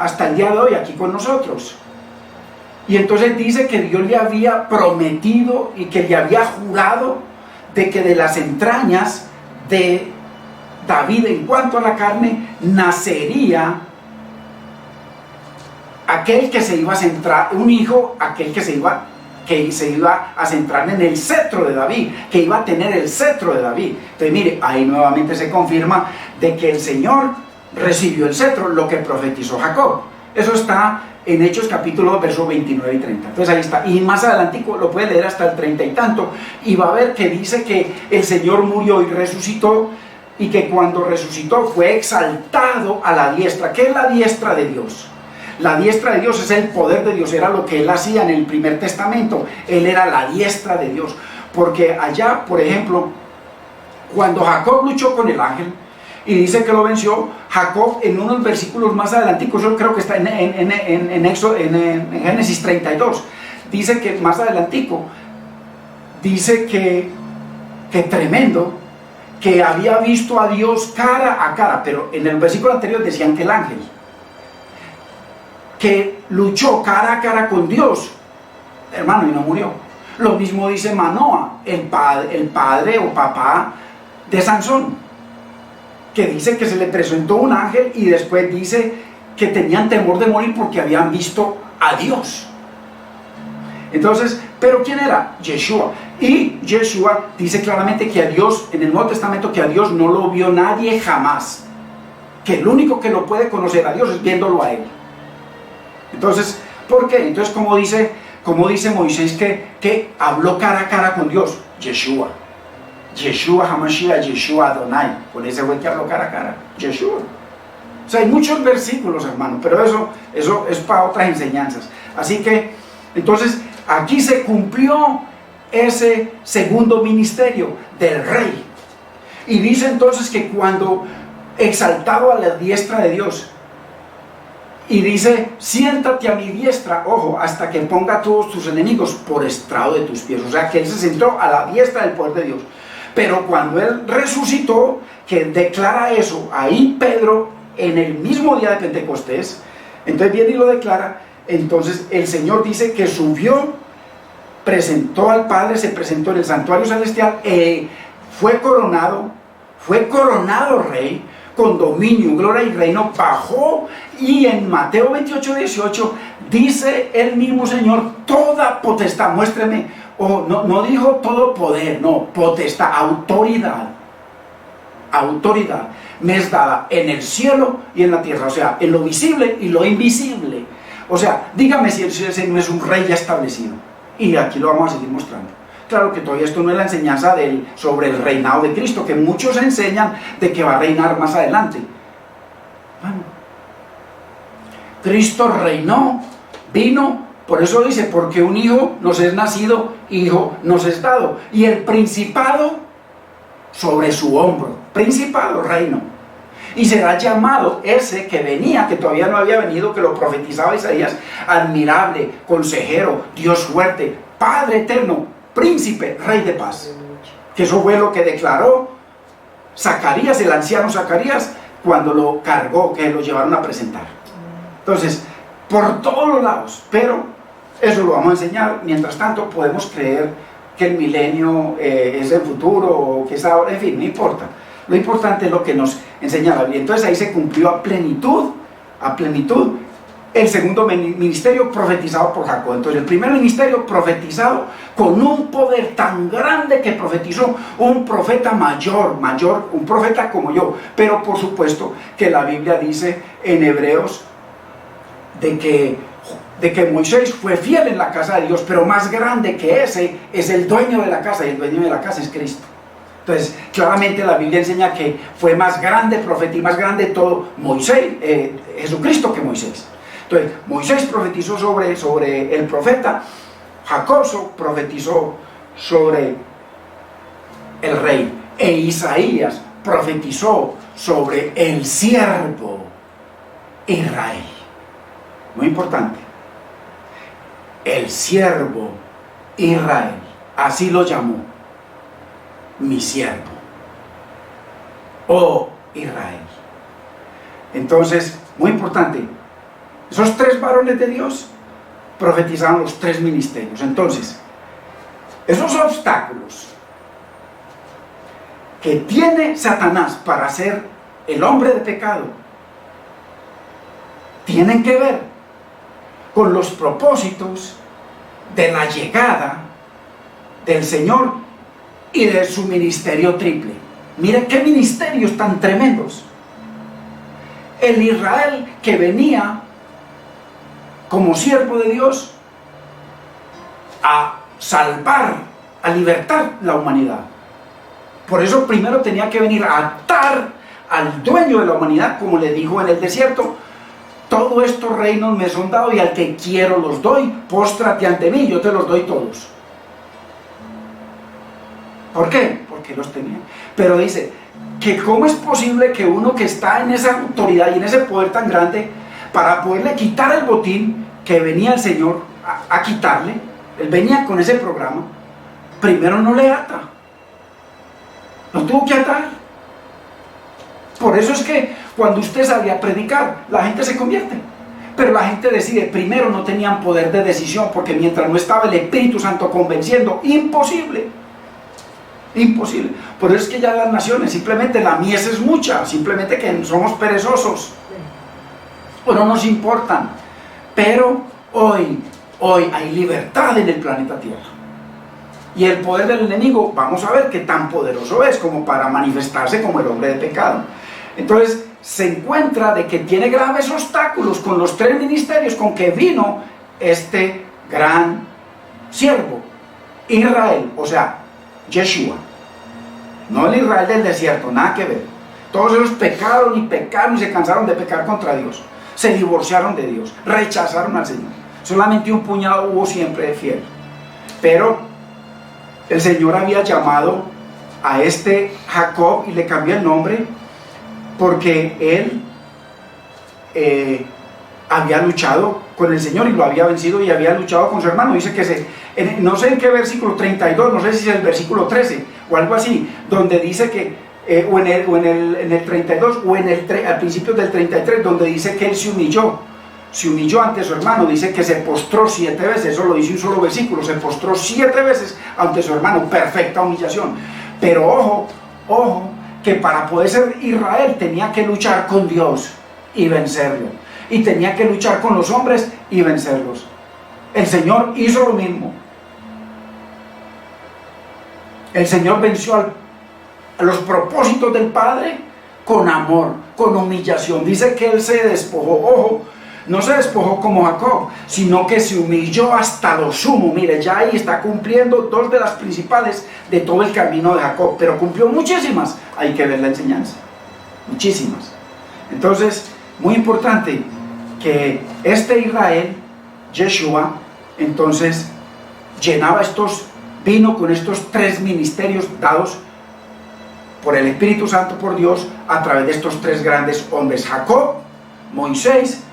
hasta el día de hoy aquí con nosotros. Y entonces dice que Dios le había prometido y que le había jurado de que de las entrañas de David, en cuanto a la carne, nacería aquel que se iba a centrar, un hijo, aquel que se iba a centrar en el cetro de David, que iba a tener el cetro de David. Entonces mire, ahí nuevamente se confirma de que el Señor recibió el cetro, lo que profetizó Jacob. Eso está en Hechos capítulo 2, versos 29 y 30. Entonces ahí está. Y más adelante lo puede leer hasta el 30 y tanto, y va a ver que dice que el Señor murió y resucitó, y que cuando resucitó fue exaltado a la diestra. ¿Qué es la diestra de Dios? La diestra de Dios es el poder de Dios, era lo que él hacía en el primer testamento. Él era la diestra de Dios, porque allá, por ejemplo, cuando Jacob luchó con el ángel y dice que lo venció, Jacob en unos versículos más adelanticos, yo creo que está en Génesis 32, dice que más adelantico, dice que tremendo, que había visto a Dios cara a cara, pero en el versículo anterior decían que el ángel, que luchó cara a cara con Dios, hermano, y no murió. Lo mismo dice Manoa, el padre o papá de Sansón, que dice que se le presentó un ángel y después dice que tenían temor de morir porque habían visto a Dios. Entonces, ¿pero quién era? Yeshua. Y Yeshua dice claramente que a Dios, en el Nuevo Testamento, que a Dios no lo vio nadie jamás, que el único que lo puede conocer a Dios es viéndolo a él. Entonces, ¿por qué? Entonces, como dice Moisés que habló cara a cara con Dios, Yeshua HaMashiach, Yeshua Adonai, por ese fue que habló cara a cara, Yeshua. O sea, hay muchos versículos, hermano, pero eso es para otras enseñanzas. Así que, entonces, aquí se cumplió ese segundo ministerio del rey. Y dice entonces que cuando exaltado a la diestra de Dios, y dice, siéntate a mi diestra, ojo, hasta que ponga a todos tus enemigos por estrado de tus pies. O sea, que él se sentó a la diestra del poder de Dios. Pero cuando él resucitó, que declara eso, ahí Pedro, en el mismo día de Pentecostés, entonces viene y lo declara. Entonces el Señor dice que subió, presentó al Padre, se presentó en el santuario celestial, fue coronado rey, con dominio, gloria y reino, bajó, y en Mateo 28:18 dice el mismo Señor, toda potestad, muéstreme, no dijo todo poder, no, potestad, autoridad me es dada en el cielo y en la tierra, o sea, en lo visible y lo invisible. O sea, dígame si ese no es un rey ya establecido, y aquí lo vamos a seguir mostrando. Claro que todavía esto no es la enseñanza sobre el reinado de Cristo, que muchos enseñan de que va a reinar más adelante. Bueno, Cristo reinó, vino, por eso dice, porque un hijo nos es nacido, hijo nos es dado, y el principado sobre su hombro, principado, reino, y será llamado ese que venía, que todavía no había venido, que lo profetizaba Isaías, admirable, consejero, Dios fuerte, Padre eterno, príncipe, rey de paz. Que eso fue lo que declaró Zacarías, el anciano Zacarías, cuando lo cargó, que lo llevaron a presentar. Entonces, por todos los lados, pero eso lo vamos a enseñar. Mientras tanto, podemos creer que el milenio es el futuro, o que es ahora, en fin, no importa. Lo importante es lo que nos enseña la Biblia. Entonces ahí se cumplió a plenitud el segundo ministerio profetizado por Jacob. Entonces el primer ministerio profetizado con un poder tan grande que profetizó un profeta mayor, un profeta como yo. Pero por supuesto que la Biblia dice en Hebreos de que Moisés fue fiel en la casa de Dios, pero más grande que ese es el dueño de la casa, y el dueño de la casa es Cristo. Entonces, claramente la Biblia enseña que fue más grande profeta y más grande todo Jesucristo que Moisés. Entonces, Moisés profetizó sobre el profeta, Jacob profetizó sobre el rey. E Isaías profetizó sobre el siervo Israel. Muy importante. El siervo Israel. Así lo llamó. Mi siervo. Oh Israel. Entonces, muy importante. Esos tres varones de Dios profetizaron los tres ministerios. Entonces, esos obstáculos que tiene Satanás para ser el hombre de pecado tienen que ver con los propósitos de la llegada del Señor y de su ministerio triple. Miren qué ministerios tan tremendos. El Israel que venía como siervo de Dios a salvar, a libertar la humanidad. Por eso primero tenía que venir a atar al dueño de la humanidad, como le dijo en el desierto: todos estos reinos me son dados y al que quiero los doy, póstrate ante mí, yo te los doy todos. ¿Por qué? Porque los tenía. Pero dice que cómo es posible que uno que está en esa autoridad y en ese poder tan grande, para poderle quitar el botín que venía el Señor a quitarle, él venía con ese programa, primero no le ata. Lo tuvo que atar. Por eso es que cuando usted sale a predicar, la gente se convierte. Pero la gente decide. Primero, no tenían poder de decisión, porque mientras no estaba el Espíritu Santo convenciendo, imposible. Imposible. Por eso es que ya las naciones, simplemente la mies es mucha, simplemente que somos perezosos o no nos importan. Pero hoy hay libertad en el planeta Tierra. Y el poder del enemigo, vamos a ver qué tan poderoso es como para manifestarse como el hombre de pecado. Entonces se encuentra de que tiene graves obstáculos con los tres ministerios con que vino este gran siervo Israel, o sea, Yeshua. No el Israel del desierto, nada que ver. Todos ellos pecaron y se cansaron de pecar contra Dios. Se divorciaron de Dios, rechazaron al Señor. Solamente un puñado hubo siempre de fiel. Pero el Señor había llamado a este Jacob y le cambió el nombre porque él había luchado con el Señor y lo había vencido y había luchado con su hermano. Dice que no sé en qué versículo 32, no sé si es el versículo 13 o algo así, donde dice que o en el 32 o al principio del 33, donde dice que él se humilló ante su hermano. Dice que se postró 7 veces, eso lo dice un solo versículo, se postró 7 veces ante su hermano, perfecta humillación. Pero ojo, que para poder ser Israel tenía que luchar con Dios y vencerlo, y tenía que luchar con los hombres y vencerlos. El Señor hizo lo mismo. El Señor venció a los propósitos del Padre con amor, con humillación. Dice que Él se despojó, ojo, no se despojó como Jacob, sino que se humilló hasta lo sumo. Mire, ya ahí está cumpliendo 2 de las principales de todo el camino de Jacob, pero cumplió muchísimas. Hay que ver la enseñanza, muchísimas. Entonces, muy importante que este Israel, Yeshua, entonces vino con estos 3 ministerios dados por el Espíritu Santo, por Dios, a través de estos 3 grandes hombres: Jacob, Moisés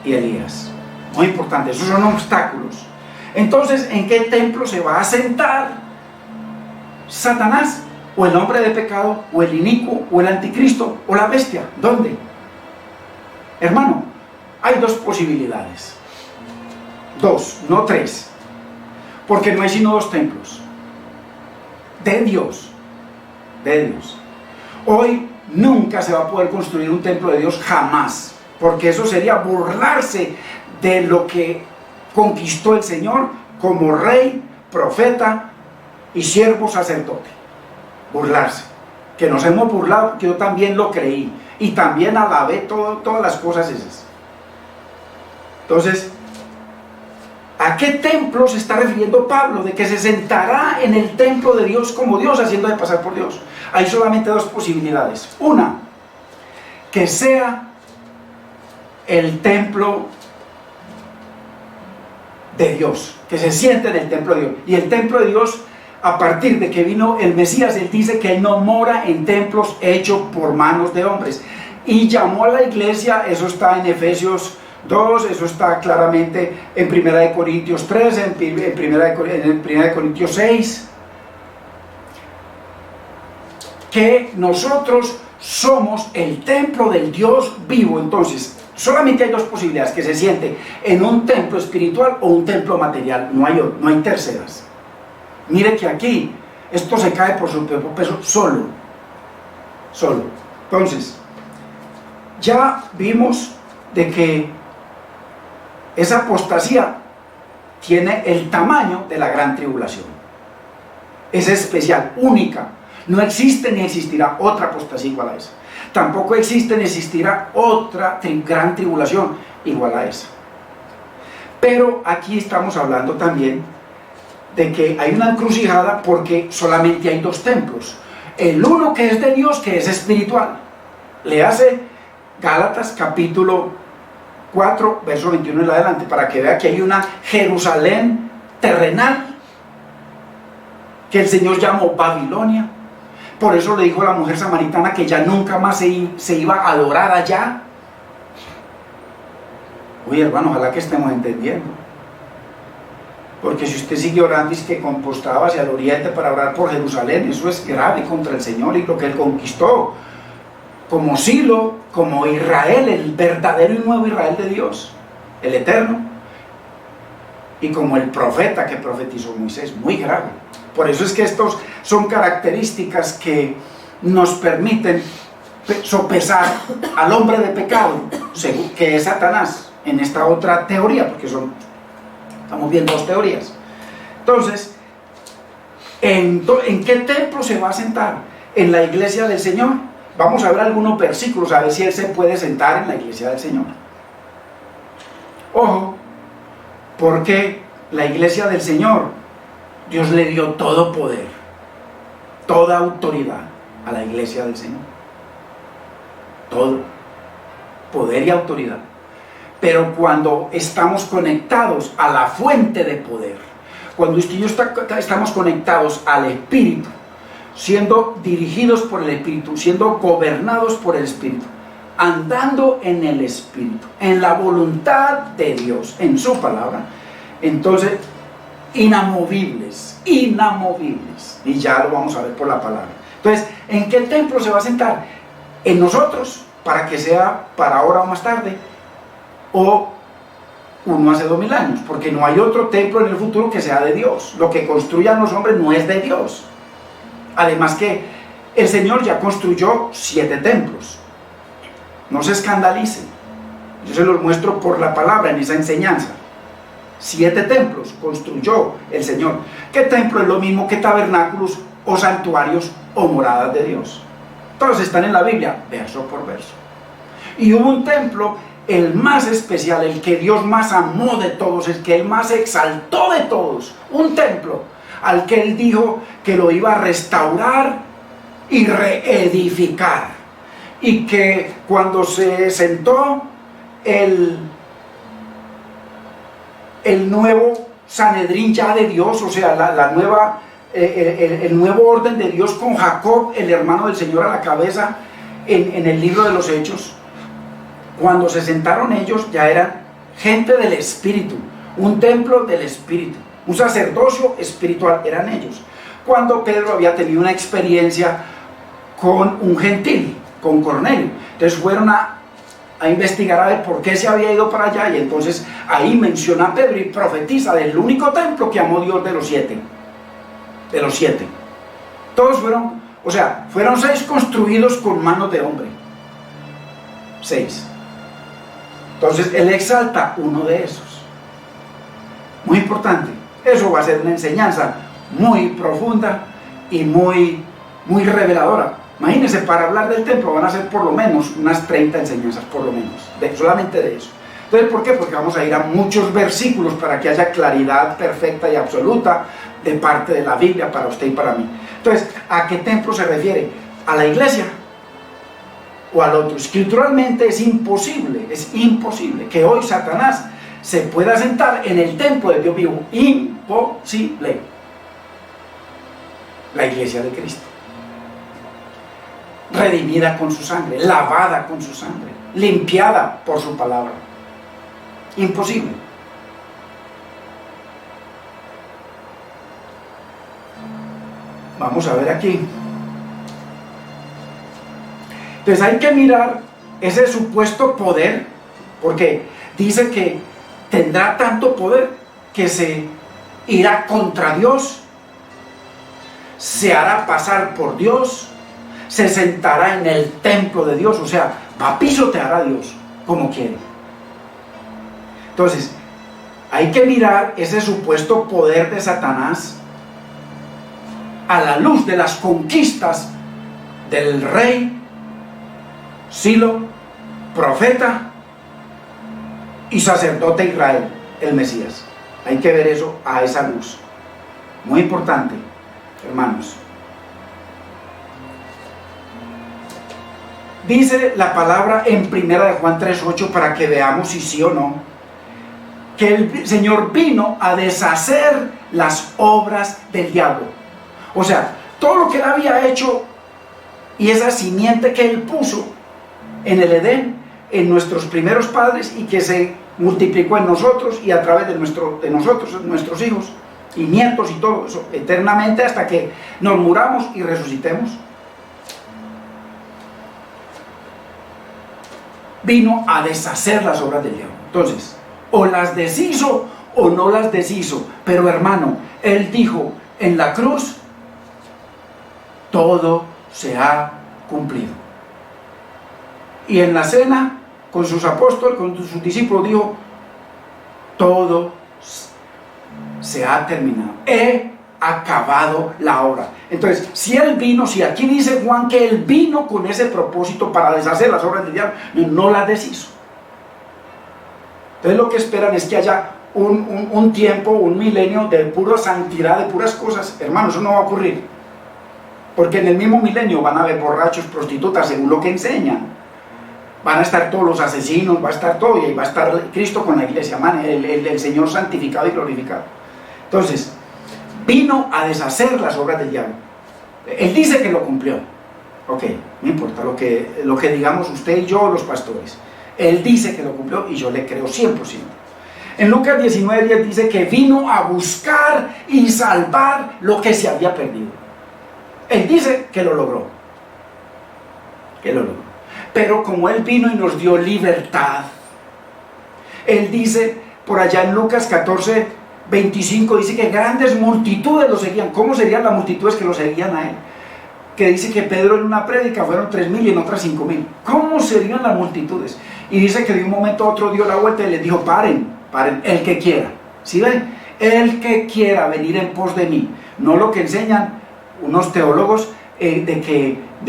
y Elías. Muy importante, esos son obstáculos. Entonces, ¿en qué templo se va a sentar Satanás? ¿O el hombre de pecado? ¿O el inicuo? ¿O el anticristo? ¿O la bestia? ¿Dónde? Hermano, hay 2 posibilidades. 2, no 3. Porque no hay sino 2 templos. De Dios. De Dios. Hoy nunca se va a poder construir un templo de Dios, jamás. Porque eso sería burlarse de lo que conquistó el Señor como rey, profeta y siervo sacerdote. Burlarse. Que nos hemos burlado, porque yo también lo creí. Y también alabé todas las cosas esas. Entonces, ¿a qué templo se está refiriendo Pablo? De que se sentará en el templo de Dios como Dios, haciendo de pasar por Dios. Hay solamente 2 posibilidades. Una, que sea el templo de Dios, que se siente en el templo de Dios. Y el templo de Dios a partir de que vino el Mesías, él dice que él no mora en templos hechos por manos de hombres. Y llamó a la iglesia, eso está en Efesios 2, eso está claramente en 1 Corintios 3, en 1 Corintios 6, que nosotros somos el templo del Dios vivo. Entonces, solamente hay dos posibilidades: que se siente en un templo espiritual o un templo material, no hay terceras. Mire que aquí, esto se cae por su propio peso solo. Entonces, ya vimos de que esa apostasía tiene el tamaño de la gran tribulación. Es especial, única. No existe ni existirá otra apostasía igual a esa. Tampoco existe ni existirá otra gran tribulación igual a esa. Pero aquí estamos hablando también de que hay una encrucijada, porque solamente hay dos templos. El uno que es de Dios, que es espiritual. Le hace Gálatas capítulo 4, verso 21 en adelante, para que vea que hay una Jerusalén terrenal que el Señor llamó Babilonia. Por eso le dijo a la mujer samaritana que ya nunca más se iba a adorar allá. Uy, hermano, ojalá que estemos entendiendo. Porque si usted sigue orando y es que compostaba hacia el oriente para orar por Jerusalén, eso es grave contra el Señor y lo que Él conquistó. Como Silo, como Israel, el verdadero y nuevo Israel de Dios, el eterno. Y como el profeta que profetizó Moisés, muy grave. Por eso es que estos son características que nos permiten sopesar al hombre de pecado, que es Satanás, en esta otra teoría, porque estamos viendo dos teorías. Entonces, ¿en qué templo se va a sentar? En la iglesia del Señor. Vamos a ver algunos versículos, a ver si Él se puede sentar en la iglesia del Señor. Ojo, porque la iglesia del Señor, Dios le dio todo poder, toda autoridad a la iglesia del Señor. Todo, poder y autoridad. Pero cuando estamos conectados a la fuente de poder, cuando usted y yo estamos conectados al Espíritu, siendo dirigidos por el Espíritu, siendo gobernados por el Espíritu, andando en el Espíritu, en la voluntad de Dios, en su palabra, entonces inamovibles, y ya lo vamos a ver por la palabra. Entonces, ¿en qué templo se va a sentar? En nosotros, para que sea para ahora o más tarde, o uno hace 2000 años, porque no hay otro templo en el futuro que sea de Dios. Lo que construyan los hombres no es de Dios. Además que el Señor ya construyó 7 templos. No se escandalicen, yo se los muestro por la palabra en esa enseñanza. 7 templos construyó el Señor. ¿Qué templo es lo mismo que tabernáculos o santuarios o moradas de Dios? Todos están en la Biblia, verso por verso. Y hubo un templo, el más especial, el que Dios más amó de todos, el que Él más exaltó de todos, un templo al que Él dijo que lo iba a restaurar y reedificar, y que cuando se sentó el nuevo Sanedrín ya de Dios, o sea, el nuevo orden de Dios, con Jacob, el hermano del Señor, a la cabeza, en el libro de los Hechos, cuando se sentaron ellos, ya eran gente del Espíritu, un templo del Espíritu, un sacerdocio espiritual, eran ellos. Cuando Pedro había tenido una experiencia con un gentil, con Cornelio, entonces fueron a investigar a ver por qué se había ido para allá, y entonces ahí menciona a Pedro y profetiza del único templo que amó Dios de los 7. De los 7. Todos fueron, o sea, fueron 6 construidos con manos de hombre. 6. Entonces Él exalta uno de esos. Muy importante. Eso va a ser una enseñanza muy profunda y muy reveladora. Imagínense, para hablar del templo van a ser por lo menos unas 30 enseñanzas, por lo menos, solamente de eso. Entonces, ¿por qué? Porque vamos a ir a muchos versículos para que haya claridad perfecta y absoluta de parte de la Biblia para usted y para mí. Entonces, ¿a qué templo se refiere? ¿A la iglesia o al otro? Escrituralmente es imposible que hoy Satanás se pueda sentar en el templo de Dios vivo. Imposible. La iglesia de Cristo. Redimida con su sangre, lavada con su sangre, limpiada por su palabra. Imposible. Vamos a ver aquí. Entonces hay que mirar ese supuesto poder, porque dice que tendrá tanto poder que se irá contra Dios, se hará pasar por Dios, se sentará en el templo de Dios, o sea, va a pisotear a Dios como quiere. Entonces, hay que mirar ese supuesto poder de Satanás a la luz de las conquistas del rey Ciro, profeta y sacerdote Israel, el Mesías. Hay que ver eso a esa luz. Muy importante, hermanos. Dice la palabra en 1 Juan 3:8 para que veamos si sí o no, que el Señor vino a deshacer las obras del diablo. O sea, todo lo que él había hecho y esa simiente que él puso en el Edén, en nuestros primeros padres, y que se multiplicó en nosotros y a través de nosotros, nuestros hijos y nietos y todo eso, eternamente hasta que nos muramos y resucitemos. Vino a deshacer las obras del diablo. Entonces, o las deshizo o no las deshizo, pero hermano, él dijo en la cruz, todo se ha cumplido. Y en la cena, con sus apóstoles, con sus discípulos, dijo, todo se ha terminado. He acabado la obra. Entonces, si él vino, si aquí dice Juan que él vino con ese propósito para deshacer las obras del diablo, no las deshizo. Entonces lo que esperan es que haya un tiempo, un milenio de pura santidad, de puras cosas. Hermanos, eso no va a ocurrir. Porque en el mismo milenio van a haber borrachos, prostitutas, según lo que enseñan. Van a estar todos los asesinos, va a estar todo, y ahí va a estar Cristo con la iglesia, el Señor santificado y glorificado. Entonces, vino a deshacer las obras del diablo. Él dice que lo cumplió. Ok, no importa lo que digamos usted y yo, los pastores. Él dice que lo cumplió y yo le creo 100%. En Lucas 19:10 dice que vino a buscar y salvar lo que se había perdido. Él dice que lo logró. Que lo logró. Pero como él vino y nos dio libertad, él dice por allá en Lucas 14:25, dice que grandes multitudes lo seguían. ¿Cómo serían las multitudes que lo seguían a él? Que dice que Pedro en una prédica fueron 3,000 y en otra 5,000. ¿Cómo serían las multitudes? Y dice que de un momento a otro dio la vuelta y les dijo, paren, el que quiera. ¿Sí ven? El que quiera venir en pos de mí. No lo que enseñan unos teólogos de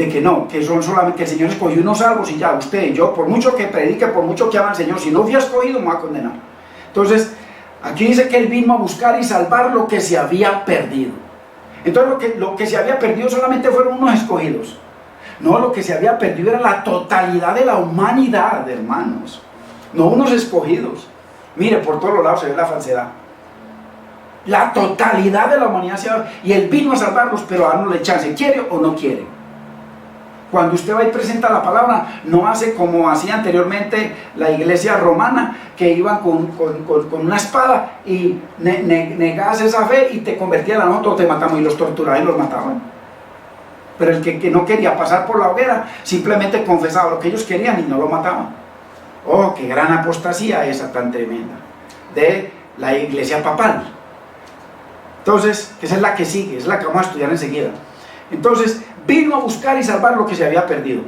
que no, que son solamente que el Señor escogió unos salvos y ya, usted y yo, por mucho que predique, por mucho que haga el Señor, si no fui escogido, me va a condenar. Entonces, aquí dice que él vino a buscar y salvar lo que se había perdido. Entonces, lo que se había perdido solamente fueron unos escogidos. No, lo que se había perdido era la totalidad de la humanidad, hermanos. No unos escogidos. Mire, por todos los lados se ve la falsedad. La totalidad de la humanidad se va, y él vino a salvarlos, pero a darle chance, ¿quiere o no quiere? Cuando usted va y presenta la palabra, no hace como hacía anteriormente la iglesia romana, que iban con una espada y negabas esa fe y te convertían a nosotros, te matamos, y los torturaban y los mataban. Pero el que no quería pasar por la hoguera, simplemente confesaba lo que ellos querían y no lo mataban. Oh, qué gran apostasía esa tan tremenda de la iglesia papal. Entonces, esa es la que sigue, es la que vamos a estudiar enseguida. Entonces, vino a buscar y salvar lo que se había perdido.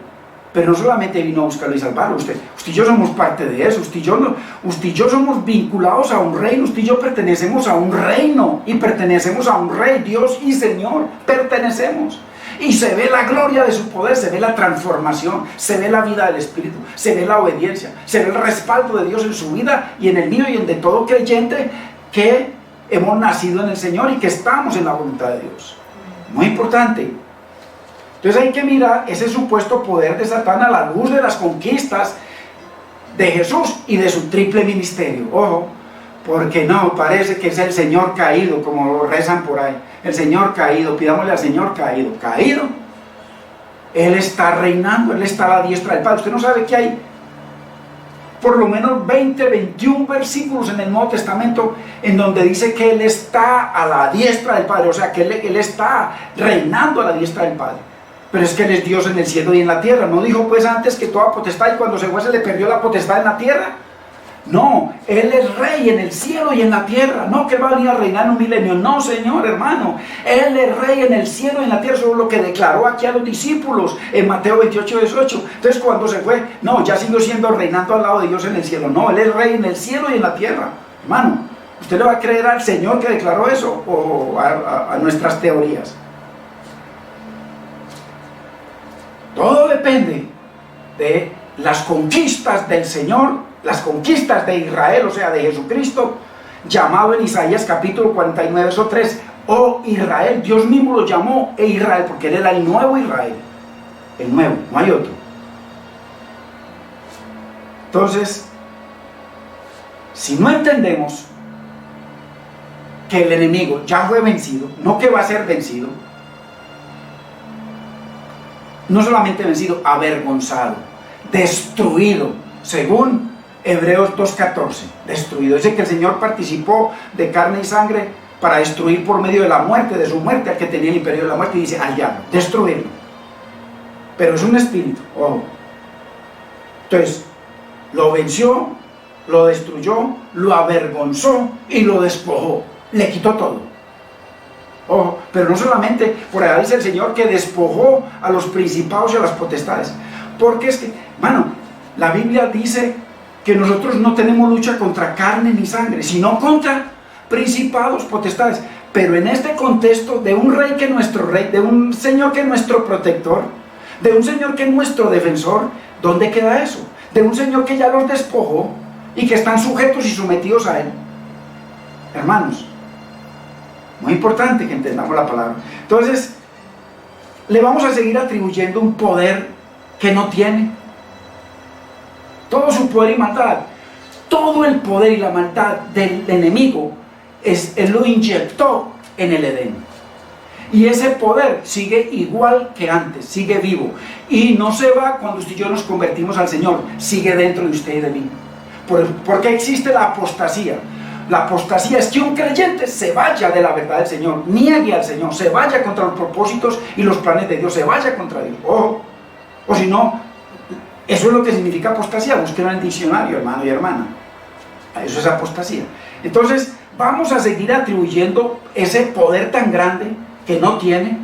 Pero no solamente vino a buscarlo y salvarlo, usted y yo somos parte de eso, usted y yo somos vinculados a un reino, usted y yo pertenecemos a un reino, y pertenecemos a un rey, Dios y Señor, pertenecemos. Y se ve la gloria de su poder, se ve la transformación, se ve la vida del Espíritu, se ve la obediencia, se ve el respaldo de Dios en su vida y en el mío y en de todo creyente que hemos nacido en el Señor y que estamos en la voluntad de Dios. Muy importante. Entonces hay que mirar ese supuesto poder de Satán a la luz de las conquistas de Jesús y de su triple ministerio. Ojo, Porque no, parece que es el Señor caído, como lo rezan por ahí. El Señor caído, pidámosle al Señor caído. ¿Caído? Él está reinando, Él está a la diestra del Padre. Usted no sabe que hay por lo menos 20, 21 versículos en el Nuevo Testamento en donde dice que Él está a la diestra del Padre, o sea que Él está reinando a la diestra del Padre. Pero es que Él es Dios en el cielo y en la tierra. ¿No dijo pues antes que toda potestad, y cuando se fue se le perdió la potestad en la tierra? No, Él es rey en el cielo y en la tierra. No que va a venir a reinar en un milenio. No, Señor, hermano. Él es rey en el cielo y en la tierra. Eso es lo que declaró aquí a los discípulos en Mateo 28, 18. Entonces cuando se fue, no, ya siguió siendo reinando al lado de Dios en el cielo. No, Él es rey en el cielo y en la tierra. Hermano, ¿usted le va a creer al Señor que declaró eso o a nuestras teorías? Todo depende de las conquistas del Señor, las conquistas de Israel, o sea, de Jesucristo, llamado en Isaías capítulo 49, verso 3, oh Israel. Dios mismo lo llamó Israel, porque Él era el nuevo Israel, el nuevo, no hay otro. Entonces, si no entendemos que el enemigo ya fue vencido, no que va a ser vencido, no solamente vencido, avergonzado, destruido, según Hebreos 2.14, destruido. Dice que el Señor participó de carne y sangre para destruir por medio de la muerte, de su muerte, al que tenía el imperio de la muerte, y dice al diablo, destruirlo. Pero es un espíritu, ojo. Entonces, lo venció, lo destruyó, lo avergonzó y lo despojó, le quitó todo. Ojo, pero no solamente, por allá dice el Señor que despojó a los principados y a las potestades. Porque es que, mano, la Biblia dice que nosotros no tenemos lucha contra carne ni sangre, sino contra principados, potestades. Pero en este contexto de un rey que es nuestro rey, de un Señor que es nuestro protector, de un Señor que es nuestro defensor, ¿dónde queda eso? De un Señor que ya los despojó y que están sujetos y sometidos a Él. Hermanos, muy importante que entendamos la palabra. Entonces, le vamos a seguir atribuyendo un poder que no tiene. Todo su poder y maldad, todo el poder y la maldad del enemigo, Él lo inyectó en el Edén. Y ese poder sigue igual que antes, sigue vivo. Y no se va cuando usted y yo nos convertimos al Señor, sigue dentro de usted y de mí. Porque existe la apostasía. La apostasía es que un creyente se vaya de la verdad del Señor, niegue al Señor, se vaya contra los propósitos y los planes de Dios, se vaya contra Dios. Ojo, o si no, eso es lo que significa apostasía. Busquen en el diccionario, hermano y hermana. Eso es apostasía. Entonces, vamos a seguir atribuyendo ese poder tan grande que no tiene,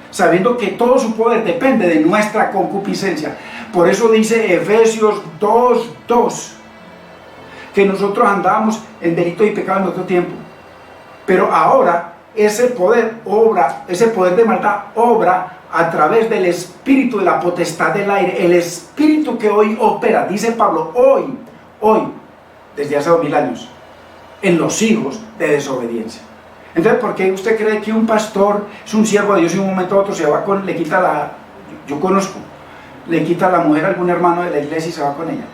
sabiendo que todo su poder depende de nuestra concupiscencia. Por eso dice Efesios 2:2, que nosotros andábamos en delito y pecado en otro tiempo, pero ahora ese poder obra, ese poder de maldad obra a través del espíritu de la potestad del aire, el espíritu que hoy opera, dice Pablo, hoy, desde hace 2000 años, en los hijos de desobediencia. Entonces, ¿por qué usted cree que un pastor es un siervo de Dios y en un momento a otro se va le quita yo conozco, le quita la mujer a algún hermano de la iglesia y se va con ella?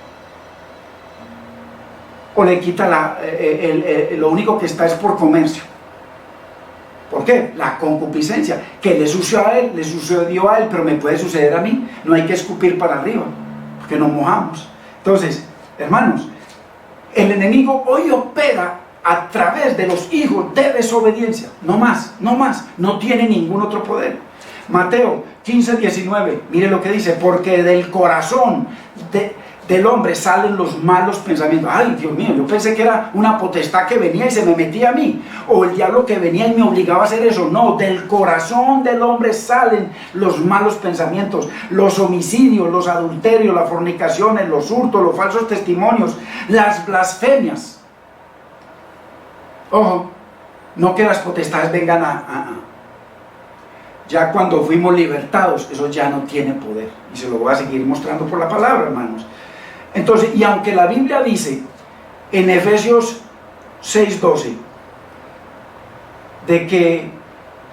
O le quita lo único que está es por comercio. ¿Por qué? La concupiscencia, que le sucedió a él, le sucedió a él, pero me puede suceder a mí. No hay que escupir para arriba, porque nos mojamos. Entonces, hermanos, el enemigo hoy opera a través de los hijos de desobediencia. No más, no tiene ningún otro poder. Mateo 15:19, mire lo que dice, porque del corazón del hombre salen los malos pensamientos. Ay, Dios mío, yo pensé que era una potestad que venía y se me metía a mí, o el diablo que venía y me obligaba a hacer eso. No, del corazón del hombre salen los malos pensamientos, los homicidios, los adulterios, las fornicaciones, los hurtos, los falsos testimonios, las blasfemias. Ojo, no que las potestades vengan ya cuando fuimos libertados, eso ya no tiene poder, y se lo voy a seguir mostrando por la palabra, hermanos. Entonces, y aunque la Biblia dice en Efesios 6:12 de que,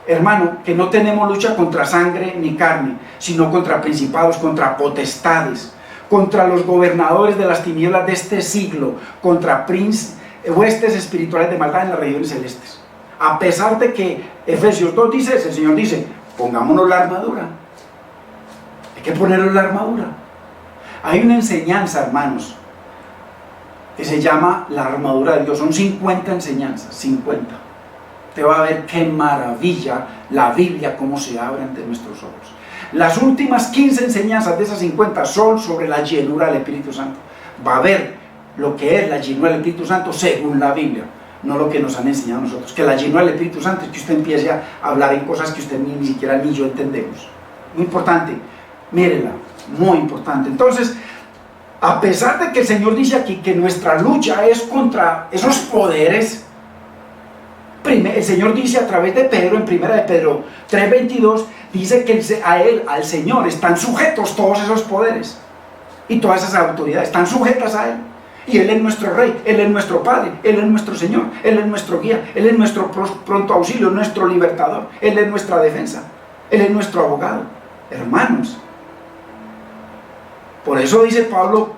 hermano, que no tenemos lucha contra sangre ni carne, sino contra principados, contra potestades, contra los gobernadores de las tinieblas de este siglo, contra huestes espirituales de maldad en las regiones celestes. A pesar de que Efesios 2 dice, el Señor dice, pongámonos la armadura. Hay que ponernos la armadura. Hay una enseñanza, hermanos, que se llama la armadura de Dios. Son 50 enseñanzas, 50. Te va a ver qué maravilla la Biblia, cómo se abre ante nuestros ojos. Las últimas 15 enseñanzas de esas 50 son sobre la llenura del Espíritu Santo. Va a ver lo que es la llenura del Espíritu Santo según la Biblia, no lo que nos han enseñado a nosotros. Que la llenura del Espíritu Santo es que usted empiece a hablar en cosas que usted ni siquiera ni yo entendemos. Muy importante, mírela, muy importante. Entonces, a pesar de que el Señor dice aquí que nuestra lucha es contra esos poderes, el Señor dice a través de Pedro, en 1 de Pedro 3:22, dice que a Él, al Señor, están sujetos todos esos poderes y todas esas autoridades, están sujetas a Él. Y Él es nuestro Rey, Él es nuestro Padre, Él es nuestro Señor, Él es nuestro guía, Él es nuestro pronto auxilio, nuestro libertador, Él es nuestra defensa, Él es nuestro abogado. Hermanos, por eso dice Pablo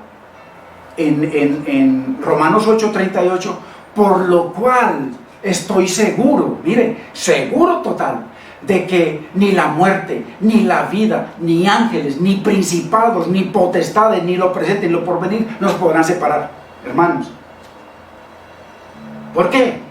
en Romanos 8:38, por lo cual estoy seguro, mire, seguro total, de que ni la muerte, ni la vida, ni ángeles, ni principados, ni potestades, ni lo presente, ni lo porvenir, nos podrán separar, hermanos. ¿Por qué?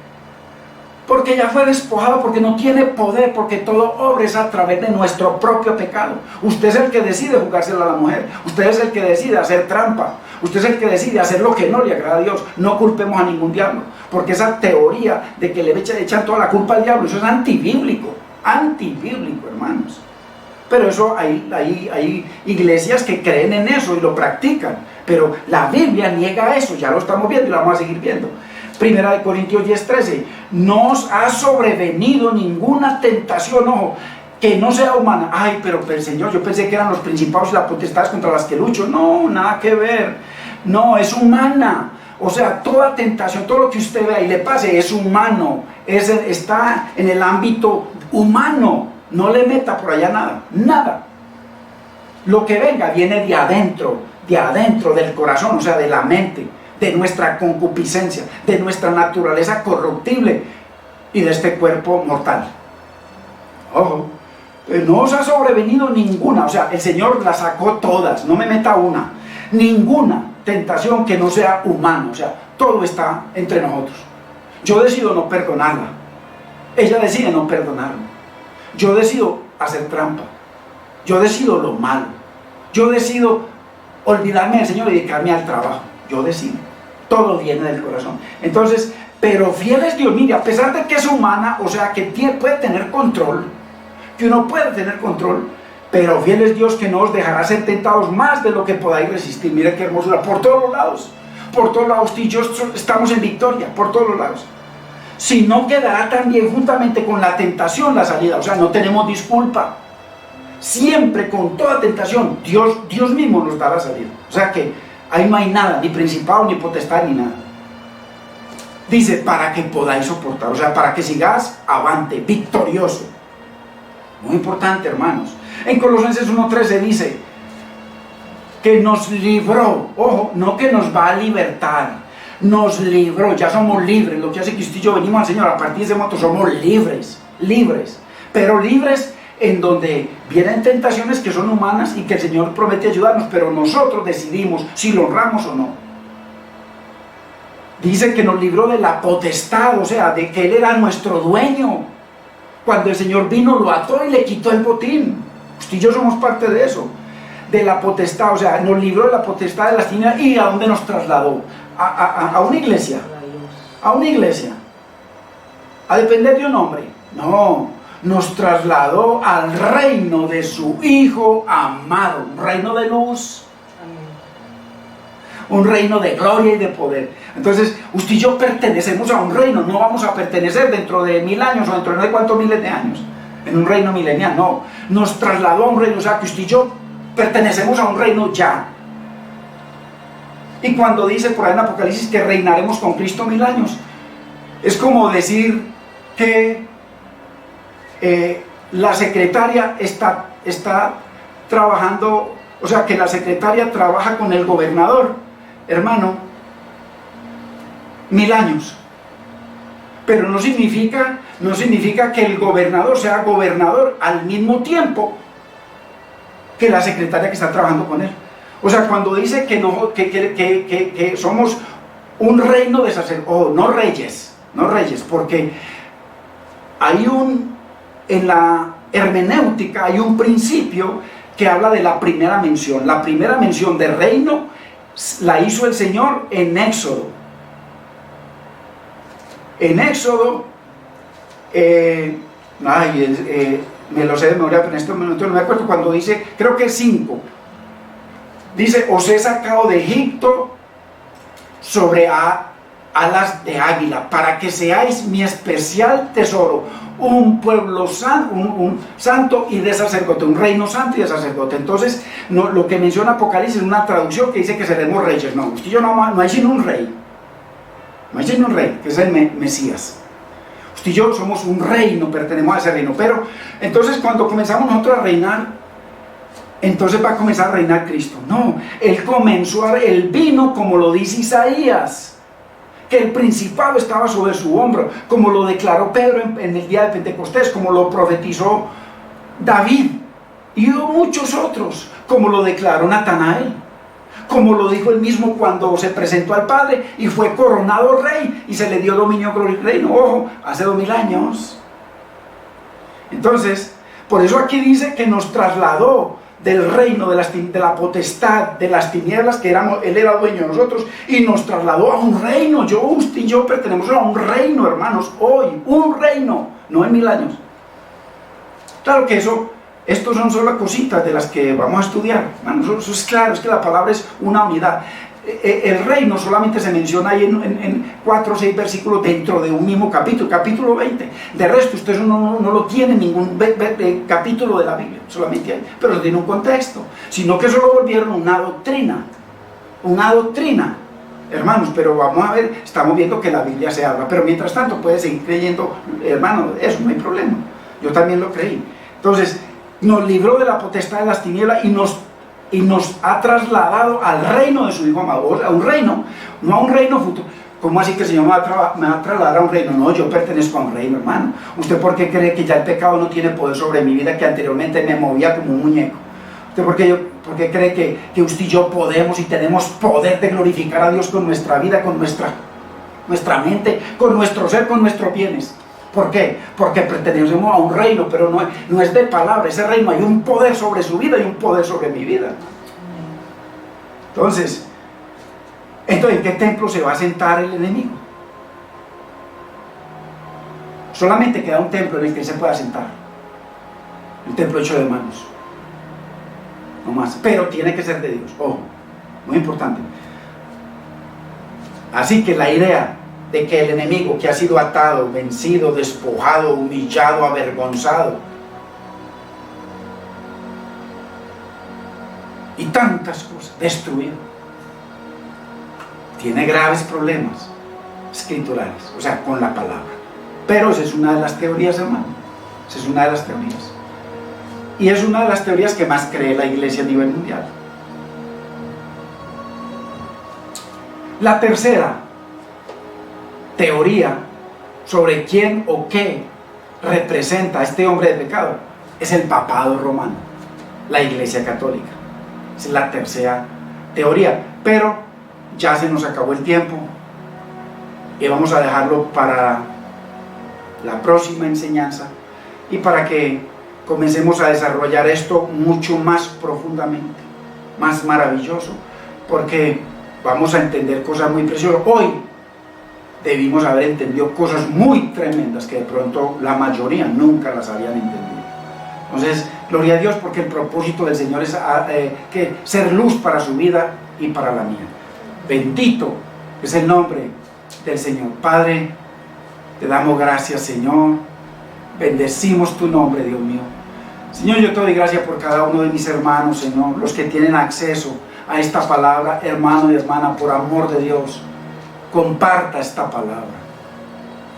Porque ya fue despojado, porque no tiene poder, porque todo obra es a través de nuestro propio pecado. Usted es el que decide jugársela a la mujer, usted es el que decide hacer trampa, usted es el que decide hacer lo que no le agrada a Dios. No culpemos a ningún diablo, porque esa teoría de que le echan toda la culpa al diablo, eso es antibíblico, hermanos. Pero eso hay iglesias que creen en eso y lo practican, pero la Biblia niega eso, ya lo estamos viendo y lo vamos a seguir viendo. 1 Corintios 10:13, no os ha sobrevenido ninguna tentación, ojo, que no sea humana. Ay, pero el Señor, yo pensé que eran los principados y las potestades contra las que lucho. No, nada que ver. No, es humana. O sea, toda tentación, todo lo que usted vea y le pase es humano, está en el ámbito humano. No le meta por allá nada. Lo que venga viene de adentro del corazón, o sea, de la mente, de nuestra concupiscencia, de nuestra naturaleza corruptible y de este cuerpo mortal. Ojo, no os ha sobrevenido ninguna, o sea, el Señor las sacó todas, no me meta una, ninguna tentación que no sea humana, o sea, todo está entre nosotros. Yo decido no perdonarla, ella decide no perdonarme, yo decido hacer trampa, yo decido lo malo, yo decido olvidarme del Señor y dedicarme al trabajo, yo decido. Todo viene del corazón. Entonces, pero fiel es Dios, mire, a pesar de que es humana, o sea, que puede tener control, que uno puede tener control, pero fiel es Dios que no os dejará ser tentados más de lo que podáis resistir. Mire qué hermosura, por todos lados, tú y yo estamos en victoria, por todos los lados. Si no, quedará también juntamente con la tentación la salida, o sea, no tenemos disculpa. Siempre con toda tentación, Dios mismo nos da la salida. O sea que ahí no hay nada, ni principado, ni potestad, ni nada. Dice, para que podáis soportar, o sea, para que sigas avante, victorioso. Muy importante, hermanos. En Colosenses 1:13 dice que nos libró, ojo, no que nos va a libertar, nos libró, ya somos libres. Lo que hace que usted y yo venimos al Señor, a partir de ese momento somos libres, pero libres en donde vienen tentaciones que son humanas y que el Señor promete ayudarnos, pero nosotros decidimos si lo honramos o no. Dice que nos libró de la potestad, o sea, de que Él era nuestro dueño. Cuando el Señor vino, lo ató y le quitó el botín. Usted y yo somos parte de eso, de la potestad, o sea, nos libró de la potestad de las tinieblas. ¿Y a dónde nos trasladó? A una iglesia, a depender de un hombre. No, nos trasladó al reino de su Hijo amado, un reino de luz, un reino de gloria y de poder. Entonces, usted y yo pertenecemos a un reino, no vamos a pertenecer dentro de 1000 años o dentro de no sé cuántos miles de años, en un reino milenial, no. Nos trasladó a un reino, o sea, que usted y yo pertenecemos a un reino ya. Y cuando dice por ahí en Apocalipsis que reinaremos con Cristo 1000 años, es como decir que la secretaria está trabajando, o sea, que la secretaria trabaja con el gobernador. Hermano, 1000 años. Pero no significa que el gobernador sea gobernador al mismo tiempo que la secretaria que está trabajando con él. O sea, cuando dice que somos un reino de sacerdotes, no reyes, porque en la hermenéutica hay un principio que habla de la primera mención. La primera mención de reino la hizo el Señor en Éxodo. En Éxodo, me lo sé de memoria, pero en este momento no me acuerdo, cuando dice, creo que es 5, dice: os he sacado de Egipto sobre alas de águila, para que seáis mi especial tesoro, un pueblo santo y de sacerdote, un reino santo y de sacerdote. Entonces, lo que menciona Apocalipsis es una traducción que dice que seremos reyes. No, usted y yo no hay sino un rey. No hay sino un rey, que es el Mesías. Usted y yo somos un reino, pertenecemos a ese reino. Pero entonces cuando comenzamos nosotros a reinar, entonces va a comenzar a reinar Cristo. No, Él vino como lo dice Isaías, que el principado estaba sobre su hombro, como lo declaró Pedro en el día de Pentecostés, como lo profetizó David y muchos otros, como lo declaró Natanael, como lo dijo él mismo cuando se presentó al Padre y fue coronado rey y se le dio dominio, gloria y reino. Ojo, hace 2000 años. Entonces, por eso aquí dice que nos trasladó del reino, de la potestad, de las tinieblas, que él era dueño de nosotros, y nos trasladó a un reino. Usted y yo pertenecemos a un reino, hermanos, hoy, un reino, no en 1000 años. Claro que estos son solo cositas de las que vamos a estudiar. Hermanos, eso es claro, es que la palabra es una unidad. El reino solamente se menciona ahí en 4 o 6 versículos dentro de un mismo capítulo 20. De resto, usted no lo tiene en ningún capítulo de la Biblia, solamente hay, pero no tiene un contexto, sino que eso lo volvieron una doctrina, hermanos. Pero vamos a ver, estamos viendo que la Biblia se habla, pero mientras tanto puede seguir creyendo, hermano, eso no hay problema, yo también lo creí. Entonces, nos libró de la potestad de las tinieblas y nos ha trasladado al reino de su Hijo amado, a un reino, no a un reino futuro. ¿Cómo así que el Señor me va a trasladar a un reino? No, yo pertenezco a un reino, hermano. ¿Usted por qué cree que ya el pecado no tiene poder sobre mi vida, que anteriormente me movía como un muñeco? ¿Usted por qué cree que usted y yo podemos y tenemos poder de glorificar a Dios con nuestra vida, con nuestra mente, con nuestro ser, con nuestros bienes? ¿Por qué? Porque pertenecemos a un reino, pero no es de palabra. Ese reino hay un poder sobre su vida y un poder sobre mi vida. Entonces, ¿en qué templo se va a sentar el enemigo? Solamente queda un templo en el que él se pueda sentar. El templo hecho de manos. No más. Pero tiene que ser de Dios. Ojo, muy importante. Así que la idea de que el enemigo que ha sido atado, vencido, despojado, humillado, avergonzado y tantas cosas, destruido, tiene graves problemas escriturales, o sea, con la palabra. Pero esa es una de las teorías, hermano. Esa es una de las teorías. Y es una de las teorías que más cree la iglesia a nivel mundial. La tercera teoría sobre quién o qué representa a este hombre de pecado es el papado romano, la iglesia católica. Esa es la tercera teoría, pero ya se nos acabó el tiempo y vamos a dejarlo para la próxima enseñanza y para que comencemos a desarrollar esto mucho más profundamente, más maravilloso, porque vamos a entender cosas muy preciosas. Hoy debimos haber entendido cosas muy tremendas que de pronto la mayoría nunca las habían entendido. Entonces, gloria a Dios, porque el propósito del Señor es que ser luz para su vida y para la mía. Bendito es el nombre del Señor. Padre, te damos gracias, Señor. Bendecimos tu nombre, Dios mío. Señor, yo te doy gracias por cada uno de mis hermanos, Señor, los que tienen acceso a esta palabra. Hermano y hermana, por amor de Dios, comparta esta palabra,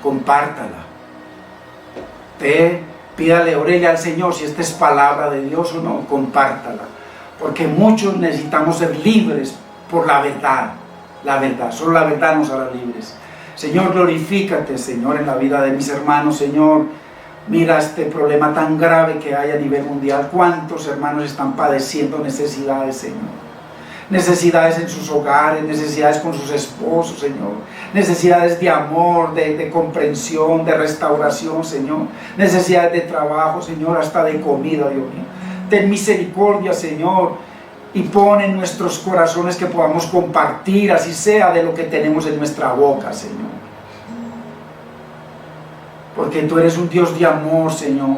compártala. Pídale, órele al Señor si esta es palabra de Dios o no, compártala, porque muchos necesitamos ser libres por la verdad, solo la verdad nos hará libres. Señor, glorifícate, Señor, en la vida de mis hermanos, Señor. Mira este problema tan grave que hay a nivel mundial. ¿Cuántos hermanos están padeciendo necesidades, Señor? Necesidades en sus hogares, necesidades con sus esposos, Señor. Necesidades de amor, de comprensión, de restauración, Señor. Necesidades de trabajo, Señor, hasta de comida, Dios mío. Ten misericordia, Señor, y pon en nuestros corazones que podamos compartir, así sea, de lo que tenemos en nuestra boca, Señor. Porque tú eres un Dios de amor, Señor,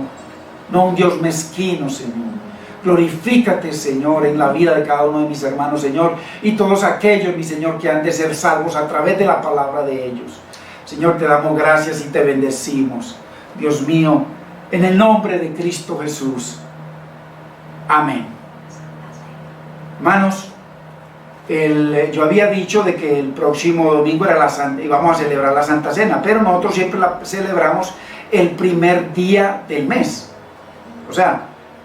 no un Dios mezquino, Señor. Glorifícate, Señor, en la vida de cada uno de mis hermanos, Señor, y todos aquellos, mi Señor, que han de ser salvos a través de la palabra de ellos. Señor, te damos gracias y te bendecimos, Dios mío, en el nombre de Cristo Jesús. Amén. Hermanos, yo había dicho de que el próximo domingo era íbamos a celebrar la Santa Cena, pero nosotros siempre la celebramos el primer día del mes. O sea,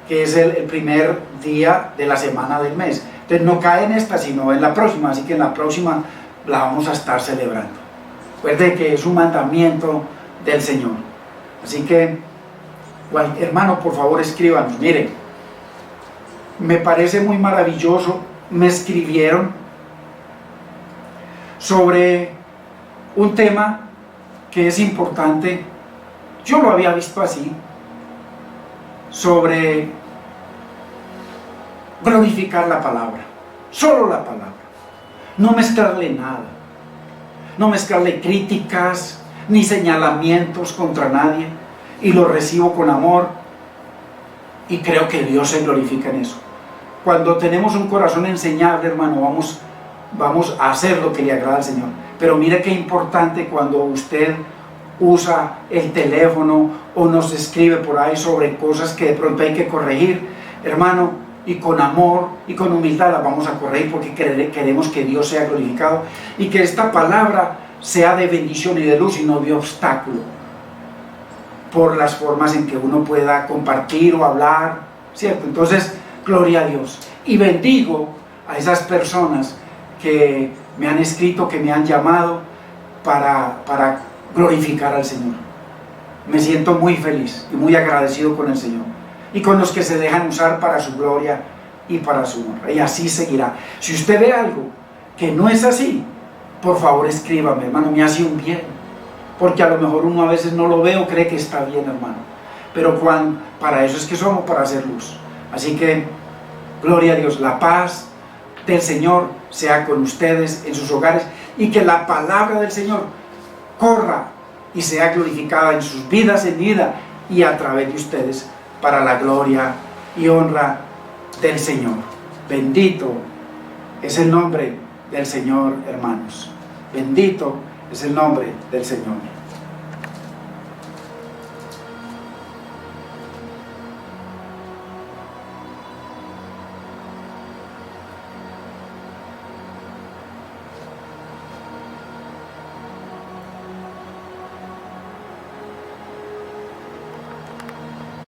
que es el primer día de la semana del mes. Entonces no cae en esta, sino en la próxima, así que en la próxima la vamos a estar celebrando. Recuerde que es un mandamiento del Señor. Así que, hermano, por favor escríbanos. Miren, me parece muy maravilloso, me escribieron sobre un tema que es importante. Yo lo había visto así, sobre glorificar la palabra, solo la palabra, no mezclarle nada, no mezclarle críticas ni señalamientos contra nadie, y lo recibo con amor y creo que Dios se glorifica en eso. Cuando tenemos un corazón enseñable, hermano, vamos a hacer lo que le agrada al Señor. Pero mire qué importante cuando usted usa el teléfono o nos escribe por ahí sobre cosas que de pronto hay que corregir, hermano, y con amor y con humildad las vamos a corregir, porque queremos que Dios sea glorificado y que esta palabra sea de bendición y de luz y no de obstáculo, por las formas en que uno pueda compartir o hablar, ¿cierto? Entonces, gloria a Dios, y bendigo a esas personas que me han escrito, que me han llamado para glorificar al Señor. Me siento muy feliz y muy agradecido con el Señor y con los que se dejan usar para su gloria y para su honra, y así seguirá. Si usted ve algo que no es así, por favor escríbame, hermano, me hace un bien, porque a lo mejor uno a veces no lo ve o cree que está bien, hermano, pero para eso es que somos, para hacer luz. Así que, gloria a Dios, la paz del Señor sea con ustedes en sus hogares, y que la palabra del Señor corra y sea glorificada en sus vidas, en vida y a través de ustedes, para la gloria y honra del Señor. Bendito es el nombre del Señor, hermanos. Bendito es el nombre del Señor.